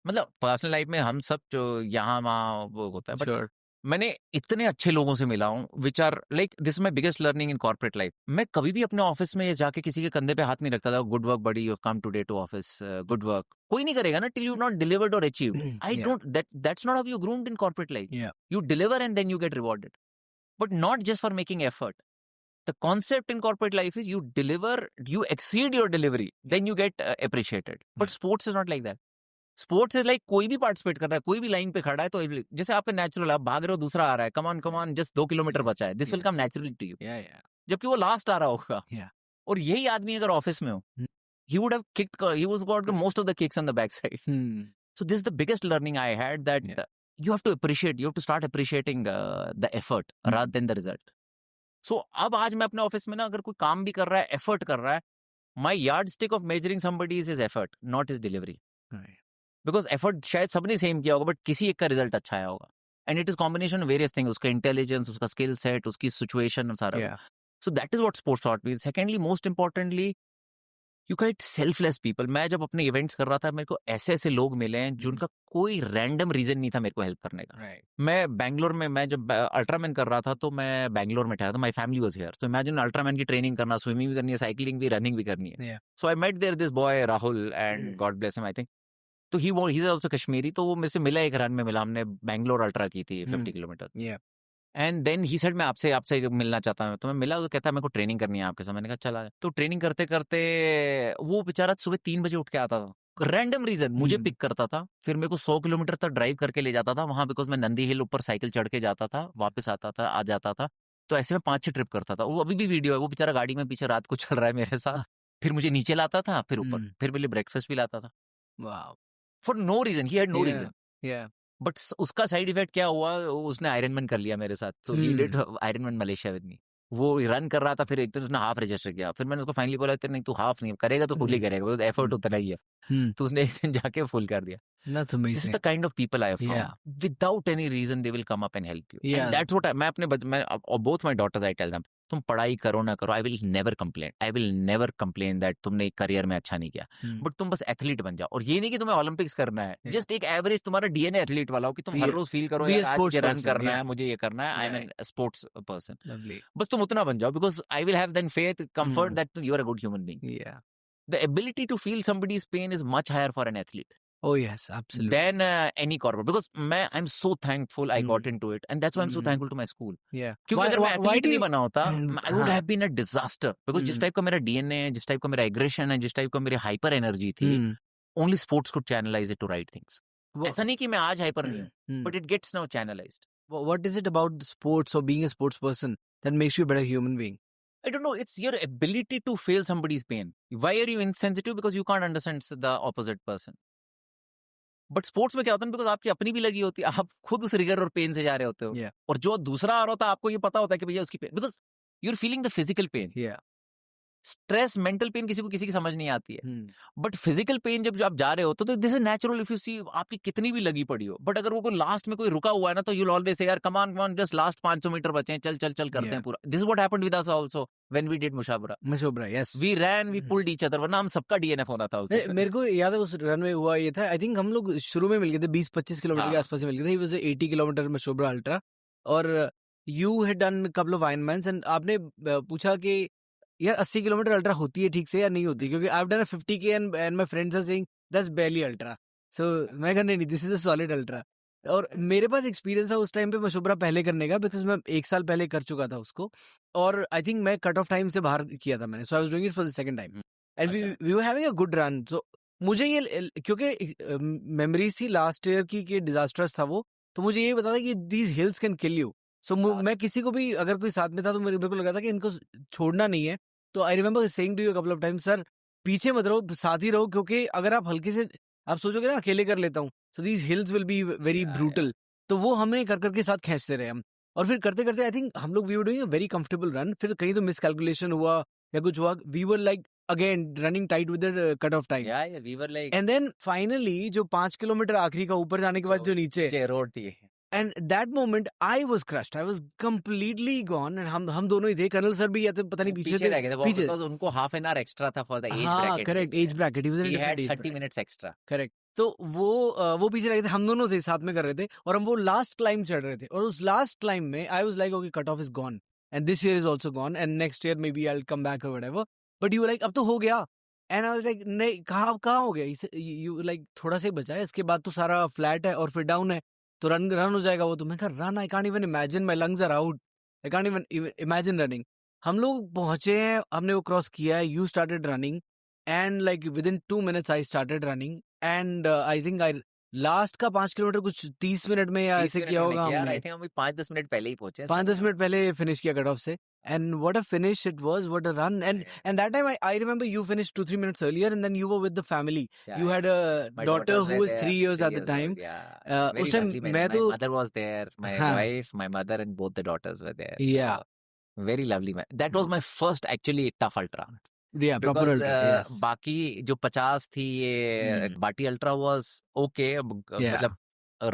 मतलब personal life में हम सब जो यहाँ वहाँ वो होता है, बट Sure. मैंने इतने अच्छे लोगों से मिला हूँ which are like, this is my biggest learning in corporate life. मैं कभी भी अपने ऑफिस में जाके किसी के कंधे पे हाथ नहीं रखता था. Good work buddy, you come today to office, good work. कोई नहीं करेगा ना टिल यू नॉट डिलीवर्ड और achieved. I Yeah. Don't, that's not how you groomed in corporate life. Yeah. You deliver and then you get rewarded, but not just for making effort. The concept in corporate life is you deliver, you exceed your delivery, then you get appreciated. But sports is not like that. Sports is like कोई भी participate कर रहा है, कोई भी line पे खड़ा है, तो जैसे आपका नेचुरल, आप भाग रहे हो, दूसरा आ रहा है, कम ऑन जस्ट 2 किलोमीटर बचा है, this will come naturally to you. Yeah, yeah. जबकि वो लास्ट आ रहा होगा. Yeah. और यही आदमी अगर ऑफिस में हो, he would have kicked, he was got most of the kicks on the backside. So this is the biggest learning I had, that you have to appreciate, you have to start appreciating the effort rather than the result. So अब आज मैं अपने office में ना, अगर कोई काम भी कर रहा है, एफर्ट कर रहा है, my yardstick of measuring somebody is his effort, not his delivery. Right. Because effort शायद सबने सेम किया होगा, बट किसी एक का रिजल्ट अच्छा आया होगा. And it is combination of various things, उसका इंटेलिजेंस, उसका स्किल सेट, उसकी सिचुएशन, सारा. Yeah. So that is what sports taught me. Secondly, most importantly, you get selfless people. मैं जब अपने इवेंट्स कर रहा था, मेरे को ऐसे ऐसे लोग मिले हैं जिनका कोई रैंडम रीजन नहीं था मेरे को हेल्प करने का. Right. मैं बैंगलोर में, मैं जब अल्ट्रामैन कर रहा था, तो मैं बैंगलोर में ठहरा था. My family was here. So imagine Ultraman की ट्रेनिंग करना, स्विमिंग भी करनी है, साइकिलिंग भी, रनिंग भी करनी है. Yeah. So I met there this boy Rahul, and God bless him, I think. तो ही इज आल्सो कश्मीरी. तो वो मेरे से मिला, एक रन में मिला. हमने बैंगलोर अल्ट्रा की थी 50 kilometre. Yeah. And then he said मैं आपसे मिलना चाहता हूँ. तो मैं मिला, तो कहता है मेरे को ट्रेनिंग करनी है आपके साथ. मैंने कहा चला. तो ट्रेनिंग करते करते वो बेचारा सुबह 3 बजे उठ के आता था. रैंडम रीजन मुझे पिक करता था, फिर मेरे को 100 किलोमीटर तक ड्राइव करके ले जाता था वहां, बिकॉज मैं नंदी हिल ऊपर साइकिल चढ़ के जाता था, वापस आता था, आ जाता था. तो ऐसे में 5-6 ट्रिप करता था. वो अभी भी वीडियो है, वो बेचारा गाड़ी में पीछे रात को चल रहा है मेरे साथ. फिर मुझे नीचे लाता था, फिर ऊपर, फिर मेरे लिए ब्रेकफास्ट भी लाता था. Wow. For no reason, he had no Yeah. Reason. Yeah. But उसका साइड इफेक्ट क्या हुआ, उसने आयरन मैन कर लिया मेरे साथ. So he did Ironman Malaysia with me. वो रन कर रहा था, फिर एक तो उसने हाफ रजिस्टर किया, फिर मैंने उसको फाइनली बोला नहीं तू हाफ नहीं करेगा तो फुल ही करेगा, बिकॉज एफर्ट उतना ही है। तो उसने एक दिन जाके फुल कर दिया। That's This is amazing. the kind of people I have found. Yeah. Without any reason, they will come up and help you. Yeah. And that's what मैं अपने मैं both my daughters I tell them, तुम पढ़ाई करो ना करो, I will never complain. I will never complain that तुमने career में अच्छा नहीं किया, बट तुम बस एथलीट बन जाओ। और ये नहीं कि तुम्हें ओलंपिक्स करना है, जस्ट एक एवरेज तुम्हारा डीएनए एथलीट वाला हो कि तुम हर रोज फील करो यार आज मुझे रन करना है, मुझे ये करना है, I am an sports person. बस तुम उतना बन जाओ, because I will have then faith, comfort that you are a good human being. The ability to feel somebody's pain is much higher for an athlete. Oh yes, absolutely. Than any corporate, because I'm so thankful I got into it, and that's why I'm so thankful to my school. Yeah. क्योंकि अगर मैं athlete नहीं बना होता, I would have been a disaster. Because जिस type का मेरा DNA है, जिस टाइप का मेरा aggression है, जिस टाइप का मेरी hyper energy थी, only sports could channelize it to right things. ऐसा नहीं कि मैं आज hyper नहीं हूँ, but it gets now channelized. What is it about sports or being a sports person that makes you a better human being? I don't know. It's your ability to feel somebody's pain. Why are you insensitive? Because you can't understand the opposite person. But sports में क्या होता है, because आपकी अपनी भी लगी होती है, आप खुद उस रिगर और पेन से जा रहे होते हो, और जो दूसरा आ रहा होता है आपको ये पता होता है कि भैया उसकी pain, because you are feeling the physical pain. Stress, mental pain किसी को किसी की समझ नहीं आती है, बट फिजिकल पेन जब आप जा रहे हो तो this is natural. If you see आपकी कितनी भी लगी पड़ी हो, बट अगर वो लास्ट में कोई रुका हुआ है ना, तो यू विल ऑलवेज से यार come on just last 500 metre बचे हैं, चल चल चल करते हैं पूरा। This is what happened with us also when we did Mashobra. Yes, we ran, we pulled each other, वरना हम सबका डीएनएफ होना था। मेरे को याद है उस रन में हुआ ये था, आई थिंक हम लोग शुरू में मिल गए थे 20-25 किलोमीटर के आसपास मिल गए थे। He was 80 kilometre Mashobra ultra, और you had done couple of Ironmans, and आपने पूछा कि यार 80 किलोमीटर अल्ट्रा होती है ठीक से या नहीं होती, क्योंकि I have done 50k and my friends are saying that's barely ultra. So मैं कहने नहीं, this is a solid ultra. और मेरे पास एक्सपीरियंस था उस टाइम पे मुशाबरा पहले करने का, बिकॉज मैं 1 साल पहले कर चुका था उसको, और आई थिंक मैं कट ऑफ टाइम से बाहर किया था मैंने। So I was doing it for the second time and we were having a good run. So मुझे ये, क्योंकि मेमोरीज थी लास्ट ईयर की कि डिजास्टर्स था वो, तो मुझे ये पता था कि these hills can kill you. So मैं किसी को भी अगर कोई साथ में था तो मेरे को लगा था कि इनको छोड़ना नहीं है। तो I remember saying to you couple of times, sir पीछे मत रहो, साथ ही रहो, क्योंकि अगर आप हल्के से आप सोचोगे ना अकेले कर लेता हूँ, so these hills will be very brutal. तो वो हमें कर करके साथ खींचते रहे हम, और फिर करते करते आई थिंक हम लोग we were doing a very comfortable run. फिर कहीं तो मिसकैलकुलेशन हुआ या कुछ हुआ, we were like again running tight with the cut off time, we were like, and then finally जो 5 किलोमीटर आखिरी का ऊपर जाने के बाद जो नीचे रोड थी, and that moment I was crushed, I was completely gone, and हम दोनों ही थे, कर्नल सर भी या तो पता नहीं पीछे रह गए थे, because उनको हाफ एन आवर एक्स्ट्रा था for the age bracket. Correct, age bracket, he was in 30 minutes extra. Correct. तो वो पीछे रह गए थे, हम दोनों थे साथ में कर रहे थे, और हम वो लास्ट क्लाइंब चढ़ रहे थे, और उस लास्ट क्लाइंब में I was like okay cut off is gone, and this year is also gone, and next year may be I will come back और व्हाटएवर, बट यू लाइक अब तो हो गया, एंड आई वाज लाइक नहीं, कहाँ हो गया, you like थोड़ा सा ही बचा है, इसके बाद तो सारा फ्लैट है और फिर डाउन है, तो रन हो जाएगा वो। तो मैं कहा run, I can't even imagine, my lungs are out, I can't even imagine running. हम लोग पहुंचे हैं, हमने वो क्रॉस किया है, you started running, and like within 2 minutes I started running, and I think I last का 5 kilometre कुछ 30 मिनट में या ऐसे किया होगा हमने। आई थिंक हम 5-10 मिनट पहले ही पहुंचे, 5-10 मिनट पहले फिनिश किया कट ऑफ से, and what a finish it was, what a run, and that time I remember you finished 2-3 minutes earlier, and then you were with the family. You had a daughter who was 3 years at the time. Us time my mother was there, my wife, my mother, and both the daughters were there. Yeah, so, very lovely. That was my first actually tough ultra. Yeah, proper ultra. Yes. बाकी जो 50 थी ये बाटी ultra was okay, मतलब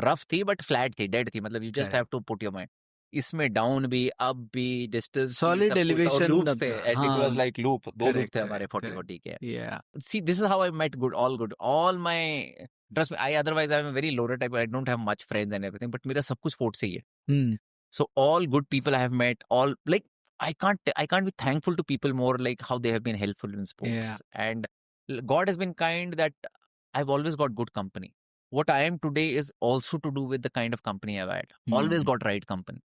rough थी but flat थी, dead थी, मतलब you just have to put your mind. इसमें डाउन भी, अप भी, डिस्टेंस, सॉलिड एलिवेशन, लूप्स थे, and it was like loop, 2 loop थे हमारे 40 के। See, this is how I met all my, trust me, otherwise I'm a very loaded type, I don't have much friends and everything, but मेरा सब कुछ sports से ही है। So all good people I have met, all like I can't be thankful to people more, like how they have been helpful in sports, and God has been kind that I've always got good company. What I am today is also to do with the kind of company I've had. Always got right company.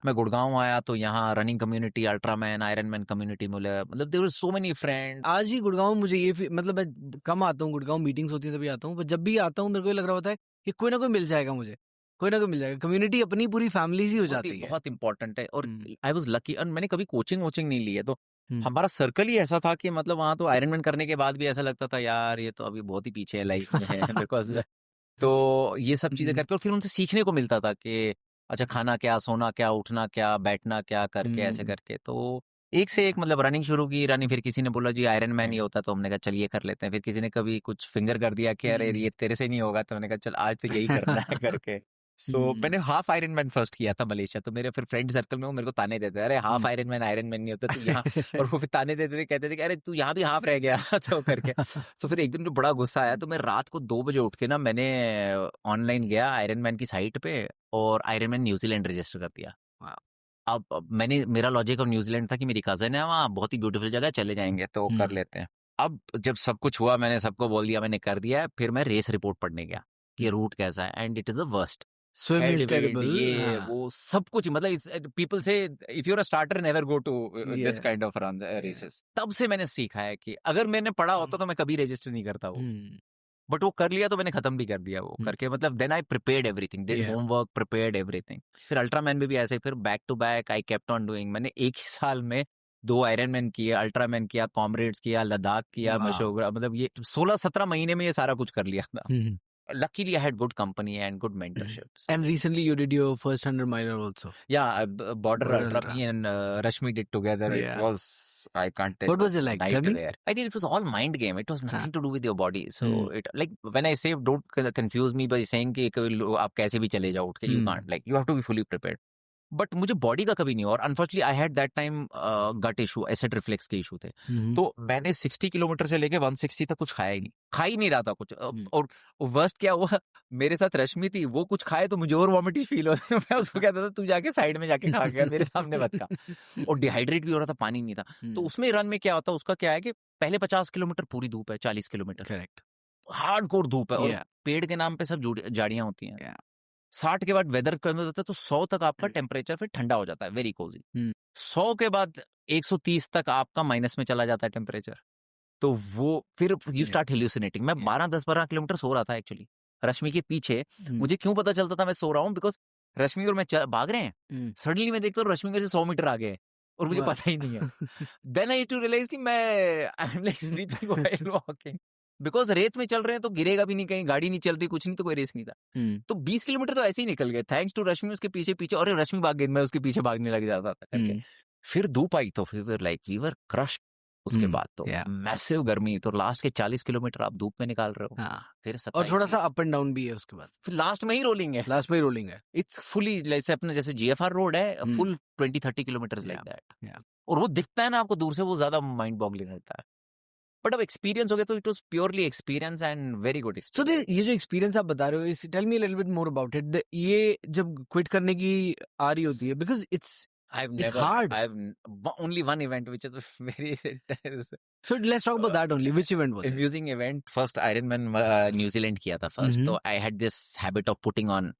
मैं गुड़गांव आया तो यहाँ running community, Ultraman, Ironman community मिले, मतलब there were so many friends. आज ही गुड़गांव मुझे ये मतलब मैं कम आता हूँ गुड़गांव, मीटिंग्स होती है तभी आता हूँ, पर जब भी आता हूँ मेरे को ये लग रहा होता है कि कोई ना कोई मिल जाएगा मुझे, कोई ना कोई मिल जाएगा। कम्युनिटी अपनी पूरी फैमिली ही हो जाती है, बहुत इंपॉर्टेंट है। और आई वाज लकी, और मैंने कभी कोचिंग नहीं ली है, तो हमारा सर्कल ही ऐसा था कि मतलब वहाँ तो आयरनमैन करने के बाद भी ऐसा लगता था यार ये तो अभी बहुत ही पीछे है लाइफ में, बिकॉज तो ये सब चीजें करके, और फिर उनसे सीखने को मिलता था कि अच्छा खाना क्या, सोना क्या, उठना क्या, बैठना क्या करके ऐसे करके। तो एक से एक मतलब रनिंग शुरू की, रनिंग। फिर किसी ने बोला जी आयरन मैन ही होता, तो हमने कहा चलिए कर लेते हैं। फिर किसी ने कभी कुछ फिंगर कर दिया कि अरे ये तेरे से नहीं होगा, तो मैंने कहा चल आज तो यही करना है करके। सो मैंने हाफ आयरन मैन फर्स्ट किया था मलेशिया। तो मेरे फिर फ्रेंड सर्कल में वो मेरे को ताने देते थे, अरे हाफ आयरन मैन नहीं होता तू यहाँ। और वो फिर ताने देते थे, कहते थे कि अरे तू यहाँ भी हाफ रह गया तो करके। तो फिर एक दिन जो बड़ा गुस्सा आया, तो मैं रात को 2 बजे उठ के ना मैंने ऑनलाइन गया आयरन मैन की साइट पे और आयरन मैन न्यूजीलैंड रजिस्टर कर दिया। अब मैंने, मेरा लॉजिक ऑफ न्यूजीलैंड था कि मेरी कजन है वहाँ, बहुत ही ब्यूटीफुल जगह, चले जाएंगे तो कर लेते हैं। अब जब सब कुछ हुआ, मैंने सबको बोल दिया मैंने कर दिया है, फिर मैं रेस रिपोर्ट पढ़ने गया कि रूट कैसा है, and it is the worst. Swim is terrible. ये वो सब कुछ, मतलब पीपल से if you are a starter never go to this kind of run races. तब से मैंने सीखा है कि अगर मैंने पढ़ा होता तो मैं कभी रजिस्टर नहीं करता वो, बट वो कर लिया तो मैंने खत्म भी कर दिया वो करके। मतलब then I prepared everything, did homework, prepared everything. फिर अल्ट्रामैन में भी ऐसे, फिर back to back I kept on doing. मैंने एक ही साल में 2 आयरन मैन किए, अल्ट्रामैन किया, कॉमरेड्स किया, लद्दाख किया, मशोगरा, मतलब ये 16-17 महीने में ये सारा कुछ कर लिया था। Luckily, I had good company and good mentorship. So. And recently you did your first 100 miler also. Yeah, Border Ultra, me and Rashmi did together. Yeah. It was, I can't tell. What was it like? Tell me. There. I think it was all mind game. It was nothing to do with your body. So it, like when I say don't confuse me by saying कि आप कैसे भी चले जाओ उठ के, you can't. Like you have to be fully prepared. But मुझे body का कभी नहीं हुआ। और unfortunately I had that time gut issue, acid reflux के इशू थे। तो मैंने 60 किलोमीटर से लेके 160 तक कुछ खाया ही नहीं, खा ही नहीं रहा था कुछ। और वर्स्ट क्या हुआ, मेरे साथ रश्मि थी, वो कुछ खाए तो मुझे और वॉमिटिश फील हो रही। मैं उसको कहता था तू जाके साइड में जाके खा गया, मेरे सामने मत खा। और डिहाइड्रेट भी हो रहा था, पानी नहीं था। तो उसमें रन में क्या होता है, उसका क्या है कि पहले 50 किलोमीटर पूरी धूप है, 40 किलोमीटर करेक्ट हार्डकोर धूप है, और पेड़ के नाम पे सब झाड़ियां होती हैं। 60 के बाद वेदर कम हो जाता है, तो 100 तक आपका टेम्परेचर फिर ठंडा हो जाता है, वेरी कोजी। 100 के बाद 130 तक आपका माइनस में चला जाता है टेम्परेचर। तो वो फिर यू स्टार्ट हेल्यूसिनेटिंग। मैं 12-10-12 किलोमीटर सो रहा था एक्चुअली, रश्मि के पीछे। मुझे क्यों पता चलता था मैं सो रहा हूँ, बिकॉज रश्मि और मैं भाग रहे हैं। सडनली मैं देखता हूँ रश्मि मेरे से 100 मीटर आगे है और मुझे पता ही नहीं है। देन आई टू रियलाइज कि मैं I am like sleeping while walking, because रेत में चल रहे हैं तो गिरेगा भी नहीं, कहीं गाड़ी नहीं चल रही, कुछ नहीं, तो कोई रेस नहीं था। तो 20 किलोमीटर तो ऐसे ही निकल गए, थैंक्स टू रश्मि उसके पीछे पीछे, और रश्मि भाग गई, मैं उसके पीछे भागने लग जाता था करके। फिर धूप आई तो फिर लाइक वी वर क्रश्ड। उसके बाद तो मैसिव गर्मी, तो लास्ट के 40 किलोमीटर आप धूप में निकाल रहे हो। फिर और थोड़ा सा अप एंड डाउन भी है उसके बाद, फिर लास्ट में ही रोलिंग है। इट्स फुली जैसे अपने जैसे GFR रोड है, फुल 20-30 किलोमीटर लाइक दैट। और वो दिखता है ना आपको दूर से, वो ज्यादा माइंड बॉगलिंग रहता है। बट अब एक्सपीरियंस हो गया तो it was purely experience and very good experience. So ये जो एक्सपीरियंस आप बता रहे हो, tell me a little bit more about it. ये जब क्विट करने की आ रही होती है, because it's hard. I've only one event which is very so let's talk about that only. Which event was it? Amusing event. First Ironman New Zealand किया था first. So I had this habit of putting on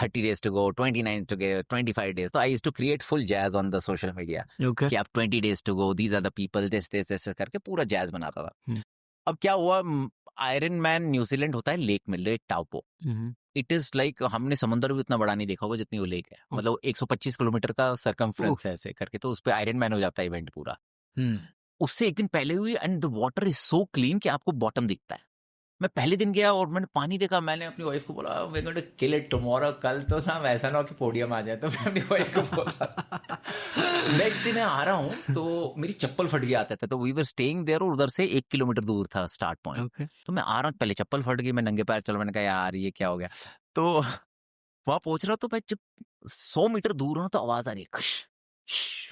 30 days to go, 29 to go, 25 days. So I used to create full jazz on the social media. Okay. कि आप 20 days to go, these are the people, this करके पूरा jazz बनाता था। अब क्या हुआ, Ironman New Zealand होता है लेक में, लेक टाउपो। इट इज लाइक, हमने समुद्र भी उतना बड़ा नहीं देखा होगा जितनी वो लेक है। मतलब 125 किलोमीटर का सरकमफ्रेंस है ऐसे करके, तो उस पे आयरन मैन हो जाता है इवेंट पूरा। उससे एक दिन पहले हुई, and the water is so clean कि आपको बॉटम दिखता है। मैं पहले दिन गया और मैंने पानी देखा, मैंने अपनी वाइफ को बोला we going to kill it tomorrow, कल तो ना वैसा ना हो कि पोडियम आ जाए। तो मैं अपनी वाइफ को बोला। नेक्स्ट डे मैं आ रहा हूँ तो मेरी चप्पल फट गया आता था, तो वी वर स्टेइंग देयर, और उधर से 1 किलोमीटर दूर था स्टार्ट पॉइंट। तो मैं आ रहा हूँ, पहले चप्पल फट गई, मैं नंगे पैर चल, मैंने कहा यार ये क्या हो गया। तो वहां पहुंच रहा, तो मैं जब 100 मीटर दूर हूँ तो आवाज आ रही है,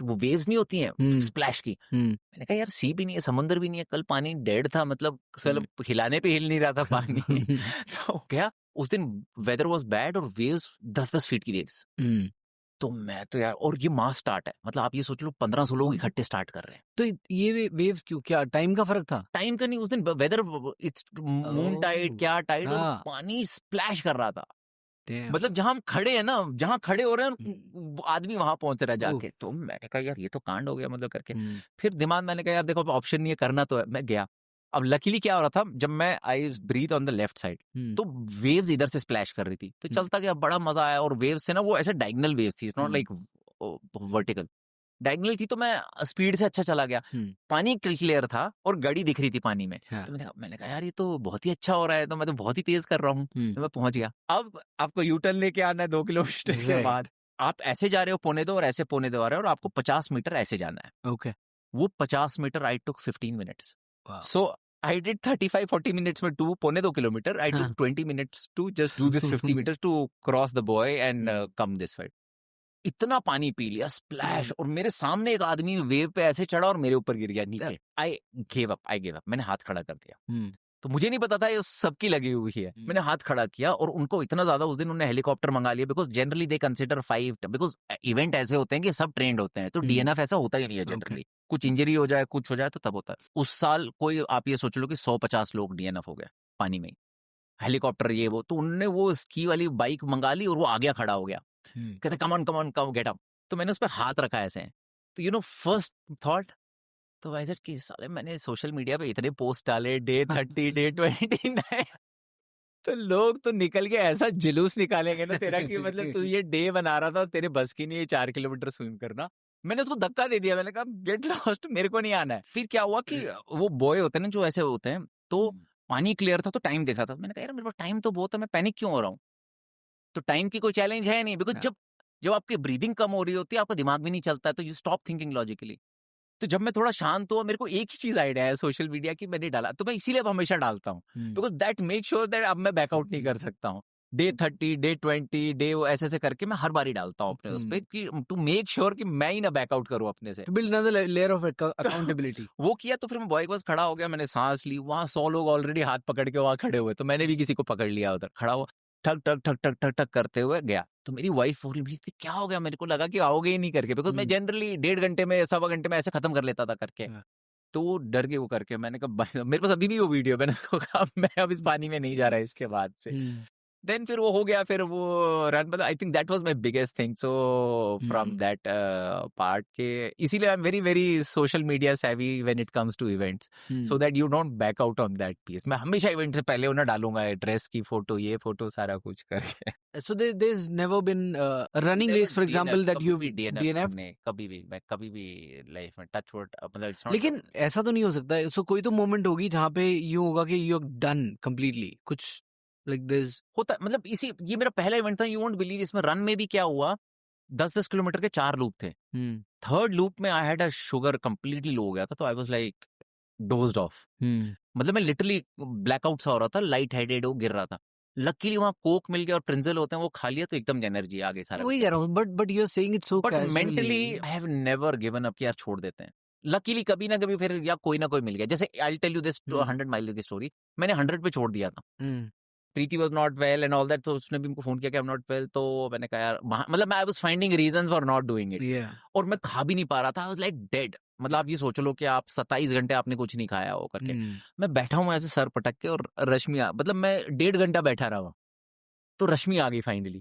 वो वेव्स नहीं होती हैं स्प्लैश की। मैंने कहा यार सी भी नहीं है, समुद्र भी नहीं है, कल पानी डेड था, मतलब हिलाने पे हिल नहीं रहा था पानी। तो क्या उस दिन वेदर वाज बैड और वेव्स 10-10 फीट की वेव्स। तो मैं तो यार, और ये मास स्टार्ट है, मतलब आप ये सोच लो 1500 लोग इकट्ठे स्टार्ट कर रहे हैं। तो ये वेव्स क्यों, क्या टाइम का फर्क था? टाइम का नहीं, उस दिन वेदर इट्स मून टाइड, क्या टाइड, और पानी स्प्लैश कर रहा था। मतलब जहां हम खड़े हैं ना, जहां खड़े हो रहे हैं आदमी वहां पहुंच रहा है जाके। तो मैंने कहा यार ये तो कांड हो गया, मतलब करके। फिर दिमाग, मैंने कहा यार देखो ऑप्शन नहीं है, करना तो है। मैं गया। अब लकीली क्या हो रहा था, जब मैं I breathe on the left side, तो वेव्स इधर से स्प्लैश कर रही थी, तो चलता गया, बड़ा मजा आया। और वेव्स से ना, वो ऐसे डायगोनल वेव्स थी, it's not like vertical, diagonal थी। तो मैं स्पीड से अच्छा चला गया, पानी क्लियर था और गाड़ी दिख रही थी पानी में। तो मैंने कहा यार ये तो बहुत ही अच्छा हो रहा है, तो मैं तो बहुत ही तेज कर रहा हूँ। तो मैं पहुंच गया। अब आपको यू टर्न लेके आना है 2 किलोमीटर के बाद, आप ऐसे जा रहे हो पौने 2 और ऐसे पौने 2 आ रहे हो और आपको 50 मीटर ऐसे जाना है। Okay. वो 50 metre I took 15 minutes. Wow. So I did 35-40 minutes में 2 पौने 2 kilometre. I took 20 minutes to just do this 50 meters to cross the buoy and come this way. इतना पानी पी लिया, स्प्लैश, और मेरे सामने एक आदमी वेव पे ऐसे चढ़ा और मेरे ऊपर गिर गया नीचे। आई गेव अप, मैंने हाथ खड़ा कर दिया। तो मुझे नहीं पता था ये सबकी लगी हुई है। मैंने हाथ खड़ा किया और उनको इतना ज्यादा उस दिन उन्होंने हेलीकॉप्टर मंगा लिया, because generally they consider 5, because event ऐसे होते हैं कि सब ट्रेंड होते हैं, तो डीएनएफ ऐसा होता ही नहीं है जनरली। कुछ इंजरी हो जाए, कुछ हो जाए तो तब होता है। उस साल कोई, आप ये सोच लो कि 150 लोग डीएनएफ हो गए पानी में, हेलीकॉप्टर ये वो। तो उनने वो स्की वाली बाइक मंगा ली और वो आगे खड़ा हो गया, कहते कम ऑन गेट अप। तो मैंने उस पर हाथ रखा ऐसे, तो फर्स्ट थॉट तो आई सेड कि साले मैंने सोशल मीडिया पे इतने पोस्ट डाले, डे 30, डे 29, तो लोग तो निकल के ऐसा जुलूस निकालेंगे ना तेरा कि मतलब तू ये डे बना रहा था और तेरे बस की नहीं है 4 किलोमीटर स्विम करना। मैंने उसको धक्का दे दिया, मैंने कहा गेट लॉस्ट, मेरे को नहीं आना है। फिर क्या हुआ कि वो बॉय होते हैं ना जो ऐसे होते हैं, तो पानी क्लियर था तो टाइम देखा था, मैंने कहा यार मेरे पास टाइम तो बहुत है, मैं पैनिक क्यों हो रहा हूँ। तो टाइम की कोई चैलेंज है नहीं, बिकॉज जब आपकी ब्रीदिंग कम हो रही होती है, आपका दिमाग भी नहीं चलता है, तो यू स्टॉप थिंकिंग लॉजिकली। तो जब मैं थोड़ा शांत हुआ, मेरे को एक ही चीज आइडिया है सोशल मीडिया की, मैंने डाला, तो मैं इसीलिए अब हमेशा डालता हूँ, because that make sure that अब मैं बैकआउट नहीं कर सकता हूँ। डे 30, डे 20, डे ऐसे करके मैं हर बार ही डालता हूँ अपने उस पे, कि टू मेक श्योर कि मैं ही ना बैकआउट करूँ अपने से, build another layer of accountability. वो किया। तो फिर मैं बॉय के पास खड़ा हो गया, मैंने सांस ली, वहां 100 लोग ऑलरेडी हाथ पकड़ के वहां खड़े हुए, तो मैंने भी किसी को पकड़ लिया उधर, खड़ा हुआ ठक ठक ठक ठक ठक ठक करते हुए गया। तो मेरी वाइफ बोली थी क्या हो गया, मेरे को लगा कि आओगे ही नहीं करके, बिकॉज मैं जनरली 1.5 घंटे में 1.25 घंटे में ऐसे खत्म कर लेता था करके। तो वो डर गए वो करके, मैंने कहा मेरे पास अभी भी वो वीडियो, मैंने उसको कहा मैं अब इस पानी में नहीं जा रहा इसके बाद से। देन फिर वो हो गया, फिर वो रन, मतलब I think that was my biggest thing. So from that part के, इसीलिए I am very very social media savvy when it comes to events, so that you don't back out on that piece. मैं हमेशा event से पहले उन्हें डालूंगा dress की photo, ये फोटो, सारा कुछ करके। So there's never been a running race, for example, that you DNF ने कभी भी, मैं कभी भी लाइफ में टच वर्ड, मतलब इट्स नॉट। लेकिन ऐसा तो नहीं हो सकता, सो कोई तो मोमेंट होगी जहाँ पे यूं होगा कि यू डन कंप्लीटली, कुछ लाइक दिस होता, मतलब ये मेरा पहला इवेंट था, यू वोंट बिलीव। इसमें रन में भी क्या हुआ, 10-10 किलोमीटर के 4 लूप थे। थर्ड लूप में I had a sugar completely low हो गया था, तो I was like dozed off, मतलब मैं लिटरली ब्लैकआउट सा हो रहा था, लाइट हेडेड हो गिर रहा था। लकीली वहां कोक मिल गया और प्रिंजल होते हैं, वो खा लिया तो एकदम एनर्जी आ गई सारा। वही कह रहा हूँ, but you are saying it so casually, but mentally I have never given up कि यार छोड़ देते हैं। लकीली कभी ना कभी फिर या कोई ना कोई मिल गया। जैसे I will tell you this 100 mile की स्टोरी, मैंने 100 पे छोड़ दिया था। Preeti was not well and all that, तो उसने भी मुझको फोन किया कि आई एम नॉट वेल, तो मैंने कहा यार, मतलब I was finding reasons for not doing it, और मैं खा भी नहीं पा रहा था, आई वाज लाइक डेड। मतलब आप ये सोच लो कि आप 27 घंटे आपने कुछ नहीं खाया हो करके। मैं बैठा हूँ ऐसे सर पटक के, और रश्मि, मतलब मैं 1.5 घंटा बैठा रहा, तो रश्मि आ गई फाइनली।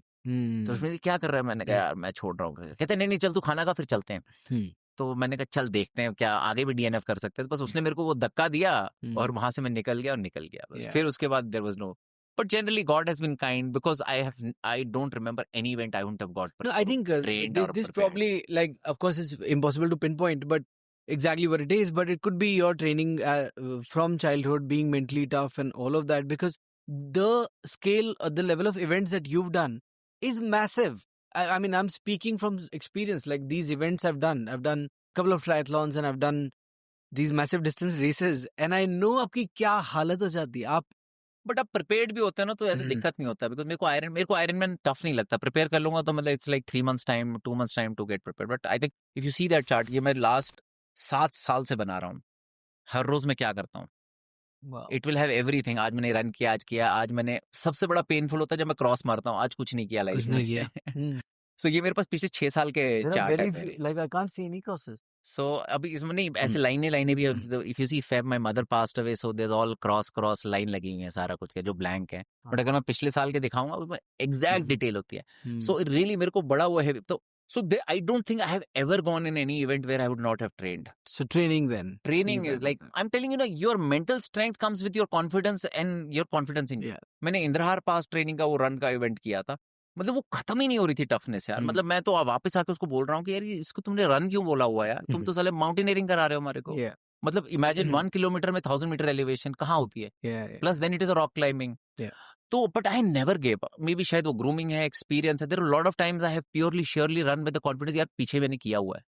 तो रश्मि क्या कर रहा है, मैंने कहा यार मैं छोड़ रहा हूँ। कहते नहीं चल तू खाना खा फिर चलते हैं। तो मैंने कहा चल देखते हैं क्या आगे भी डीएनएफ कर सकते हैं। बस उसने मेरे को वो धक्का दिया और वहां से मैं निकल गया बस। फिर उसके बाद there was no, but generally God has been kind, because I don't remember any event I wouldn't have got. No, I think this probably, like, of course it's impossible to pinpoint, but exactly what it is, but it could be your training from childhood, being mentally tough and all of that, because the scale, the level of events that you've done is massive. I mean, I'm speaking from experience. Like, these events I've done a couple of triathlons and I've done these massive distance races, and I know आपकी क्या हालत हो जाती है। आप but आप prepared भी होते हैं ना, तो ऐसे दिक्कत नहीं होता, बिकॉज मेरे को आयरन मैन टफ नहीं लगता। प्रिपेयर कर लूंगा तो मतलब it's like 3 months time, 2 months time to get prepare. But I think if you see that chart, ये मैं लास्ट 7 साल से बना रहा हूँ, हर रोज मैं क्या करता हूँ, इट विल हैव एवरीथिंग। आज मैंने रन किया, आज किया, आज मैंने, सबसे बड़ा पेनफुल होता है जब मैं क्रॉस मारता हूँ, आज कुछ नहीं किया लाइफ में। सो ये मेरे पास पिछले 6 साल के चार्ट है। Like, I can't see any crosses. सो अभी इसमें नहीं, ऐसे लाइनें भी, if you see Feb my mother passed away, so there is all cross line लगी हुई है, सारा कुछ के जो ब्लैंक है। बट अगर मैं पिछले साल के दिखाऊंगा उसमें एग्जैक्ट डिटेल होती है। सो रियली मेरे को बड़ा वो है, तो so I don't think I have ever gone in any event where I would not have trained. So training is like, I'm telling you, your mental strength comes with your confidence and your confidence in you. मैंने इंद्रहार पास training का वो run का event किया था, मतलब वो खत्म ही नहीं हो रही थी टफनेस यार। मतलब मैं तो वापस आके उसको बोल रहा हूँ कि यार इसको तुमने रन क्यों बोला हुआ यार, तुम तो साले माउंटेनियरिंग करा रहे हो हमारे को। मतलब इमेजिन 1 किलोमीटर में 1000 मीटर एलिवेशन कहाँ होती है, plus then it is a rock climbing, Yeah. तो but I never gave up. May be शायद वो ग्रूमिंग है, एक्सपीरियंस है। There are lot of times I have purely surely run with the confidence, यार पीछे मैंने किया हुआ है।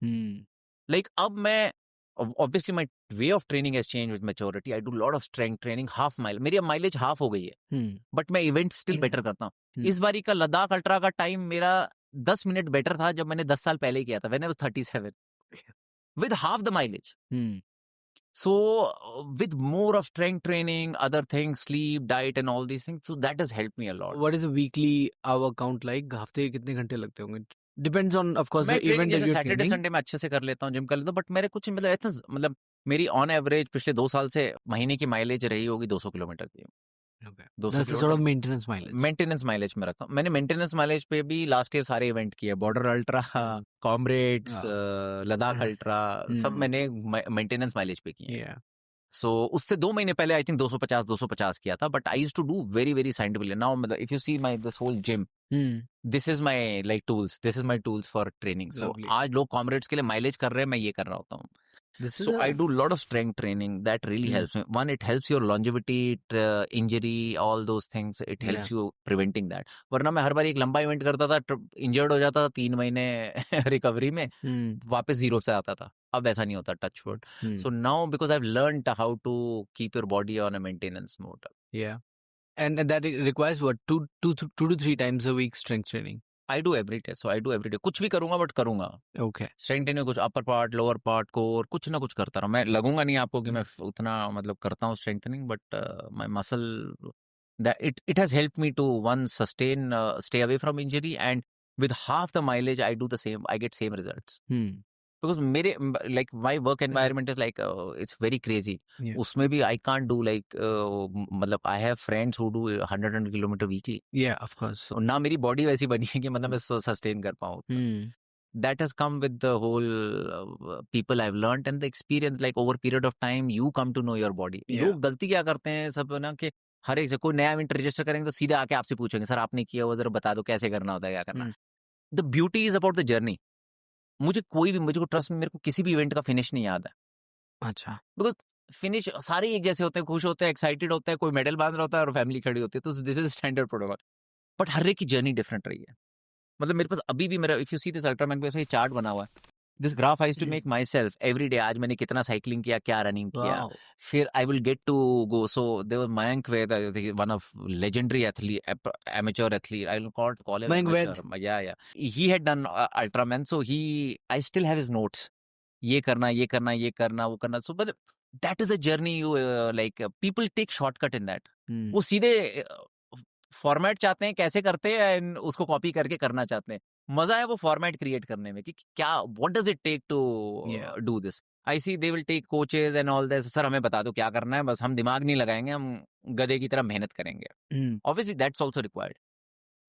लाइक अब मैं obviously my way of training has changed with maturity. I do a lot of strength training, half mile, मेरी अब माइलेज हाफ हो गई है, बट मैं इवेंट स्टिल बेटर करता हूँ। इस बारी का लद्दाख अल्ट्रा का टाइम मेरा 10 मिनट बेटर था जब मैंने 10 साल पहले किया था, when I was 37 with half the mileage. So with more of strength training, other things, sleep, diet and all these things, so that has helped me a lot. What is a weekly hour count like? हफ्ते के कितने घंटे लगते होंगे? Depends on, of course, मैं the event that जैसे you're Saturday training. Sunday में अच्छे से कर लेता हूँ, जिम कर लेता हूँ, बट मेरे कुछ मतलब इतना मतलब मेरी ऑन एवरेज पिछले 2 साल से महीने की माइलेज रही होगी 200 किलोमीटर की। Okay. 200 That's the sort of maintenance mileage. Maintenance mileage में रखता हूँ। मैंने मेंटेनेंस माइलेज पे भी लास्ट ईयर सारे इवेंट किए, border ultra, comrades, Ladakh ultra, सब मैंने मेंटेनेंस माइलेज पे किए। Yeah. सो उससे 2 महीने पहले आई थिंक 250 किया था, but I used to do very very scientifically. Now मतलब if you see my this whole gym, this is my like tools, this is my tools for training. So Lovely. आज लोग comrades के लिए mileage कर रहे हैं, मैं ये कर रहा होता हूँ। This is So I do a lot of strength training that really helps me. One, it helps your longevity, injury, all those things. It helps you preventing that. वरना मैं हर बार एक लंबा इवेंट करता था, इंजर्ड हो जाता था, 3 महीने रिकवरी में, वापस जीरो से आता था। अब ऐसा नहीं होता, touch wood. So now because I've learned how to keep your body on a maintenance mode. Yeah. And that requires what? Two to three times a week strength training. I do every day. So I do every day. कुछ भी करूंगा but करूंगा। Okay. Strength training कुछ upper part, lower part, core, कुछ ना कुछ करता रहा। मैं लगूंगा नहीं आपको कि मैं उतना मतलब करता हूँ strengthening, but my muscle that it has helped me to one sustain, stay away from injury, and with half the mileage I do the same, I get same results. Because मेरे like my work environment is like it's very crazy. Yeah. उसमें भी I can't do like मतलब I have friends who do 100 kilometer weekly. Yeah, of course. So ना मेरी body वैसी बनी है कि मतलब मैं सस्टेन कर पाऊँ। That has come with the whole people I've learned and the experience, like over period of time you come to know your body. Yeah. लोग गलती क्या करते हैं सब ना, कि हर एक से कोई नया इवेंट रजिस्टर करेंगे तो सीधे आके आपसे पूछेंगे, सर आपने किया हुआ, जरा बता दो कैसे करना होता है, क्या करना है। The beauty is about the journey. मुझे को ट्रस्ट में, मेरे को किसी भी इवेंट का फिनिश नहीं याद है। अच्छा। बिकॉज फिनिश सारे एक जैसे होते हैं, खुश होते हैं, एक्साइटेड होते हैं, कोई मेडल बांध रहा होता है और फैमिली खड़ी होती है, तो this is standard protocol. But हर एक की जर्नी डिफरेंट रही है। मतलब मेरे पास अभी भी मेरा, if you see this Ultraman पे चार्ट बना हुआ है, this graph I used to make myself every day. आज मैंने कितना साइकिलिंग किया, क्या रनिंग किया, फिर I will get to go. So there was Mayank Ved, one of legendary athlete, amateur athlete, I will call him Mayank amateur. Yeah. He had done Ultraman, so I still have his notes. ये करना, ये करना, ये करना, वो करना. So, but that is the journey. You like people take shortcut in that. वो सीधे फॉर्मेट चाहते हैं, कैसे करते हैं, एंड उसको कॉपी करके करना चाहते हैं। मजा है वो फॉर्मेट क्रिएट करने में कि क्या, what does it take to do this. I see they will take coaches and all this, sir हमें बता दो क्या करना है, बस हम दिमाग नहीं लगाएंगे, हम गधे की तरह मेहनत करेंगे। Obviously that's also required,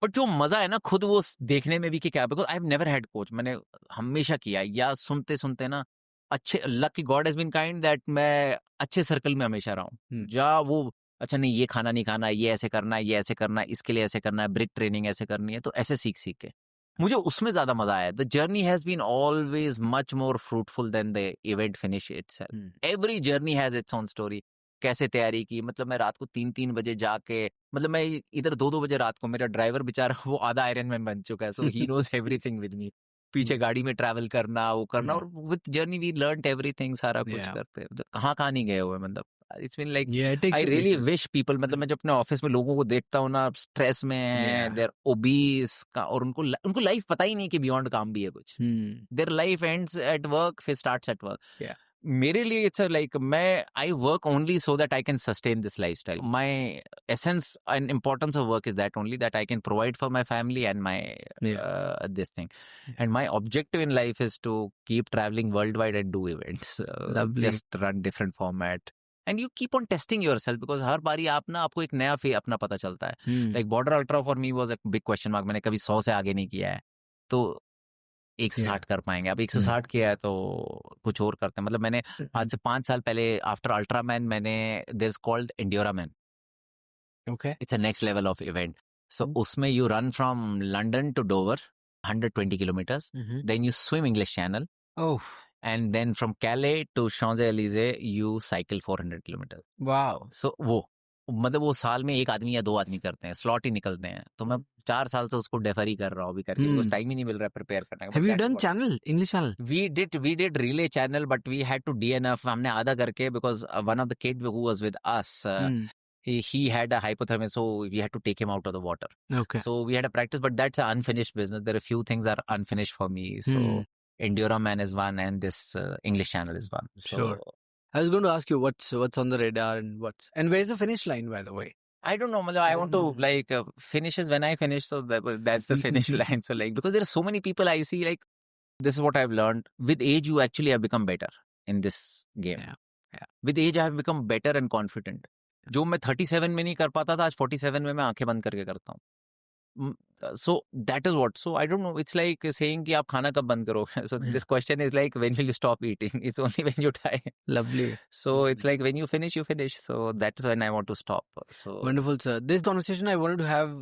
but जो मजा है ना खुद वो देखने में भी कि क्या, because I have never had coach, मैंने हमेशा किया, या सुनते सुनते ना अच्छे, lucky God has been kind that मैं अच्छे सर्कल में हमेशा रहा हूँ, जहाँ वो अच्छा नहीं ये खाना नहीं खाना, ये ऐसे करना है, ये ऐसे करना है, इसके लिए ऐसे करना है, ब्रिक ट्रेनिंग ऐसे करनी है, तो ऐसे सीख सीख के मुझे उसमें ज्यादा मजा आया। The journey has been always much more fruitful than the event finish itself. Every journey has its own story. कैसे तैयारी की, मतलब मैं रात को 3-3 बजे जाके, मतलब मैं इधर 2-2 बजे रात को, मेरा ड्राइवर बेचारा वो आधा आयरन मैन बन चुका है, so he knows everything with me. पीछे गाड़ी में ट्रैवल करना, वो करना, और with journey we learned everything, सारा कुछ करते हैं। कहाँ नहीं गए हुए, मतलब it's been like I really wish people, मतलब मैं जब अपने ऑफिस में लोगों को देखता हूँ ना, स्ट्रेस में है, देयर ओबीस का, और उनको लाइफ पता ही नहीं कि बियॉन्ड काम भी है कुछ। There life ends at work, फिर स्टार्ट्स एट वर्क। मेरे लिए इट्स लाइक मैं I work only so that I can sustain this lifestyle. My essence and importance of work is that only that I can provide for my family and my this thing, and my objective in life is to keep travelling worldwide and do events, just run different format and you keep on testing yourself, because हर बारी आपको एक नया अपना पता चलता है। Like border ultra for me was a big question mark, मैंने कभी 100 से आगे नहीं किया है, तो 160 कर पाएंगे। अब 160 किया है तो कुछ और करते हैं। मतलब मैंने आज से 5 साल पहले आफ्टर अल्ट्रामैन मैंने there is called Enduroman, okay, it's a next level of event. So उसमें you run from London to Dover 120 kilometres, then you swim English Channel, and then from Calais to Champs-Élysées you cycle 400 kilometers. Wow. So वो मतलब वो साल में एक आदमी या दो आदमी करते हैं, स्लॉट ही निकलते हैं, तो मैं 4 साल से उसको डेफर ही कर रहा हूँ अभी करके, बिकॉज टाइम ही नहीं मिल रहा है प्रिपेयर करने का. Have you done channel, English channel? We did relay channel, but we had to DNF. हमने आधा करके, because one of the kid who was with us, he had a hypothermia, so we had to take him out of the water. Okay. So we had a practice, but that's an unfinished business. There are a few things are unfinished for me. So Endura Man is one, and this English channel is one. So, Sure. I was going to ask you what's on the radar and where's the finish line, by the way? I don't know. I want to like finishes when I finish. So that's the finish line. So like, because there are so many people I see, like, this is what I've learned. With age, you actually have become better in this game. Yeah. With age, I have become better and confident. जो मैं 37 में नहीं कर पाता था, आज 47 में मैं आंखें बंद करके करता हूँ. So that is what. So I don't know. It's like saying कि आप खाना कब बंद करोगे. So this question is like, when will you stop eating? It's only when you die. Lovely. So it's like when you finish, you finish. So that's when I want to stop. So wonderful, sir. This conversation I wanted to have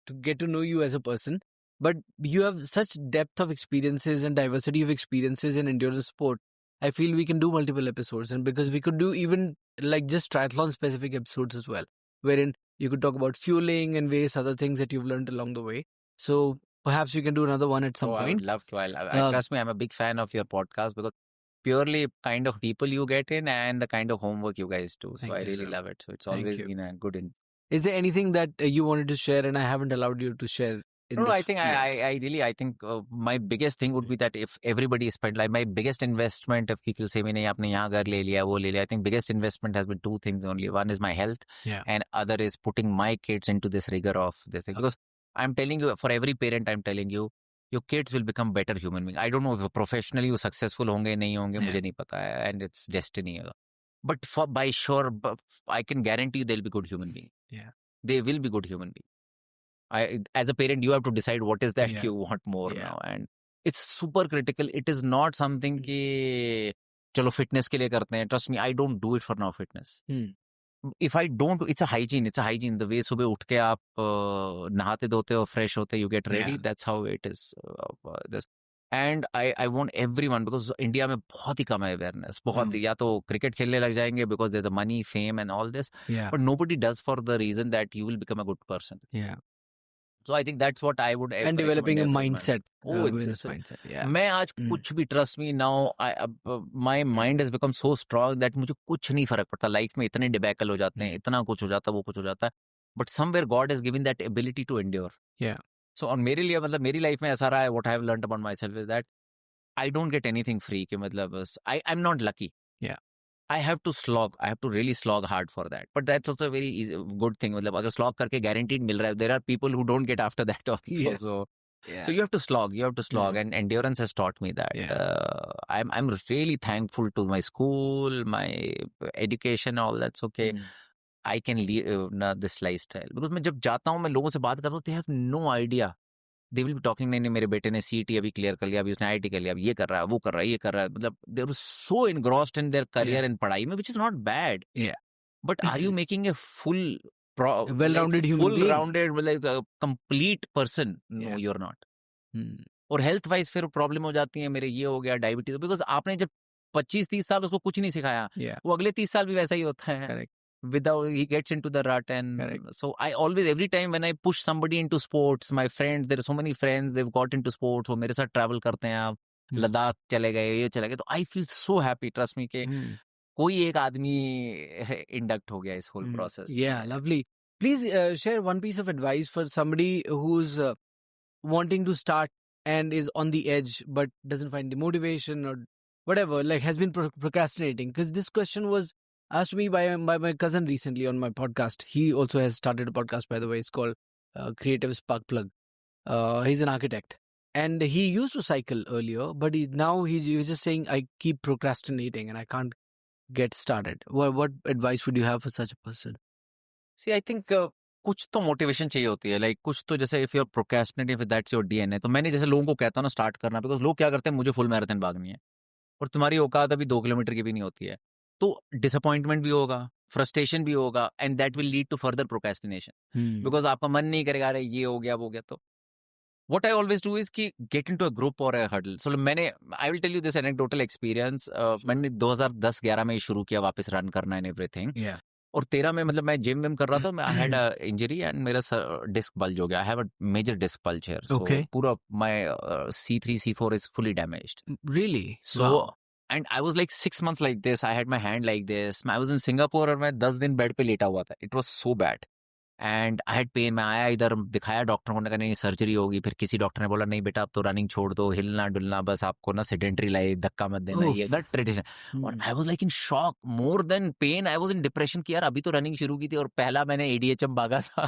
to get to know you as a person. But you have such depth of experiences and diversity of experiences in endurance sport. I feel we can do multiple episodes, and because we could do even like just triathlon specific episodes as well, wherein you could talk about fueling and various other things that you've learned along the way. So perhaps we can do another one at some point. I would love to. Trust me, I'm a big fan of your podcast, because purely kind of people you get in and the kind of homework you guys do. So I really love it. So it's always been a good. Is there anything that you wanted to share and I haven't allowed you to share? No, I think I think my biggest thing would be that if everybody spent, like, my biggest investment, if people say मैंने आपने यहाँ घर ले लिया, वो ले लिया, I think biggest investment has been two things only. One is my health, and other is putting my kids into this rigor of this thing. Because I'm telling you, for every parent, I'm telling you, your kids will become better human beings. I don't know if professionally वो successful होंगे नहीं होंगे, मुझे नहीं पता है, and it's destiny. But by sure, I can guarantee you they'll be good human beings. Yeah, they will be good human beings. As a parent, you have to decide what is that you want more now, and it's super critical. It is not something कि चलो fitness के लिए करते हैं. Trust me, I don't do it for now fitness. If I don't, it's a hygiene. The way सुबह उठ के आप नहाते धोते हो, fresh होते, you get ready. That's how it is. And I want everyone, because India में बहुत ही कम है awareness. बहुत या तो cricket खेलने लग जाएंगे because there's a money, fame, and all this. But nobody does for the reason that you will become a good person. So I think that's what I would. And developing a mindset. It's mindset. मैं आज कुछ भी, trust me now, my mind has become so strong that मुझे कुछ नहीं फर्क पड़ता. Life में इतने debacle हो जाते हैं, इतना कुछ हो जाता है, वो कुछ हो जाता है. But somewhere God has given that ability to endure. So on मेरे लिए, मतलब मेरी life में ऐसा रहा है, what I have learned about myself is that I don't get anything free. कि मतलब I'm not lucky. I have to slog. I have to really slog hard for that. But that's also a very easy, good thing. मतलब अगर slog करके guaranteed मिल रहा है, there are people who don't get after that also. So you have to slog. And endurance has taught me that. I'm really thankful to my school, my education, all that's okay. I can live this lifestyle. Because मैं जब जाता हूँ, मैं लोगों से बात करता हूँ, they have no idea. They will be talking, नहीं मेरे बेटे ने CET अभी क्लियर कर लिया, अभी उसने IIT कर लिया, अब ये कर रहा है, वो कर रहा है, ये कर रहा है. मतलब they were so engrossed in their career and पढ़ाई में, which is not bad. But are you making a well-rounded human being? Full-rounded, like a complete person? No, you're not. और health wise फिर प्रॉब्लम हो जाती है, मेरे ये हो गया डायबिटीज, बिकॉज आपने जब 25-30 साल उसको कुछ नहीं सिखाया, वो अगले 30 साल भी वैसा ही होता है. Without, he gets into the rut. And so I always, every time when I push somebody into sports, my friends, there are so many friends, they've got into sports, वो मेरे साथ travel करते हैं, आप लद्दाख चले गए, ये चले गए, तो I feel so happy, trust me, कि कोई एक आदमी induct हो गया इस whole process. Yeah, lovely. Please share one piece of advice for somebody who's wanting to start and is on the edge but doesn't find the motivation or whatever, like has been procrastinating. Because this question was asked me by my cousin recently on my podcast. He also has started a podcast, by the way. It's called Creative Spark Plug. He's an architect. And he used to cycle earlier, but now he's just saying, I keep procrastinating and I can't get started. What advice would you have for such a person? See, I think कुछ तो motivation चाहिए होती है. Like कुछ तो, जैसे if you are procrastinating, if that's your DNA, तो मैंने जैसे लोगों को कहता हूँ ना स्टार्ट करना, बिकॉज लोग क्या करते हैं, मुझे फुल मैराथन भागनी है, और तुम्हारी औकात अभी 2 किलोमीटर की भी नहीं होती है, तो डिसअपॉइंटमेंट भी होगा, फ्रस्ट्रेशन भी होगा, and that will lead to further procrastination, because आपका मन नहीं करेगा, अरे ये हो गया वो हो गया. तो what I always do is कि get into a group or a huddle. So I will tell you this anecdotal experience. मैंने 2010-11 में शुरू किया वापस रन करना and everything. और 13 में मतलब मैं जिम विम कर रहा था, मैं I had a injury and मेरा डिस्क बल्ज हो गया. I have a major disc bulge here. So Okay. पूरा my C3 C4 is fully damaged. Really? So Wow. and I was like 6 months like this. I had my hand like this. I was in Singapore और मैं 10 दिन bed पे लेटा हुआ था. It was so bad. And I had pain. मैं आया इधर, दिखाया डॉक्टर को, ने कहा नहीं सर्जरी होगी. फिर किसी डॉक्टर ने बोला नहीं बेटा अब तो रनिंग छोड़ दो, हिलना डुलना बस, आपको ना सेडेंटरी लाइफ, धक्का मत देना, ये दैट ट्रेडिशन. और I was like in shock more than pain. I was in depression कि यार अभी तो रनिंग शुरू की थी और पहला मैंने ADHM भागा था.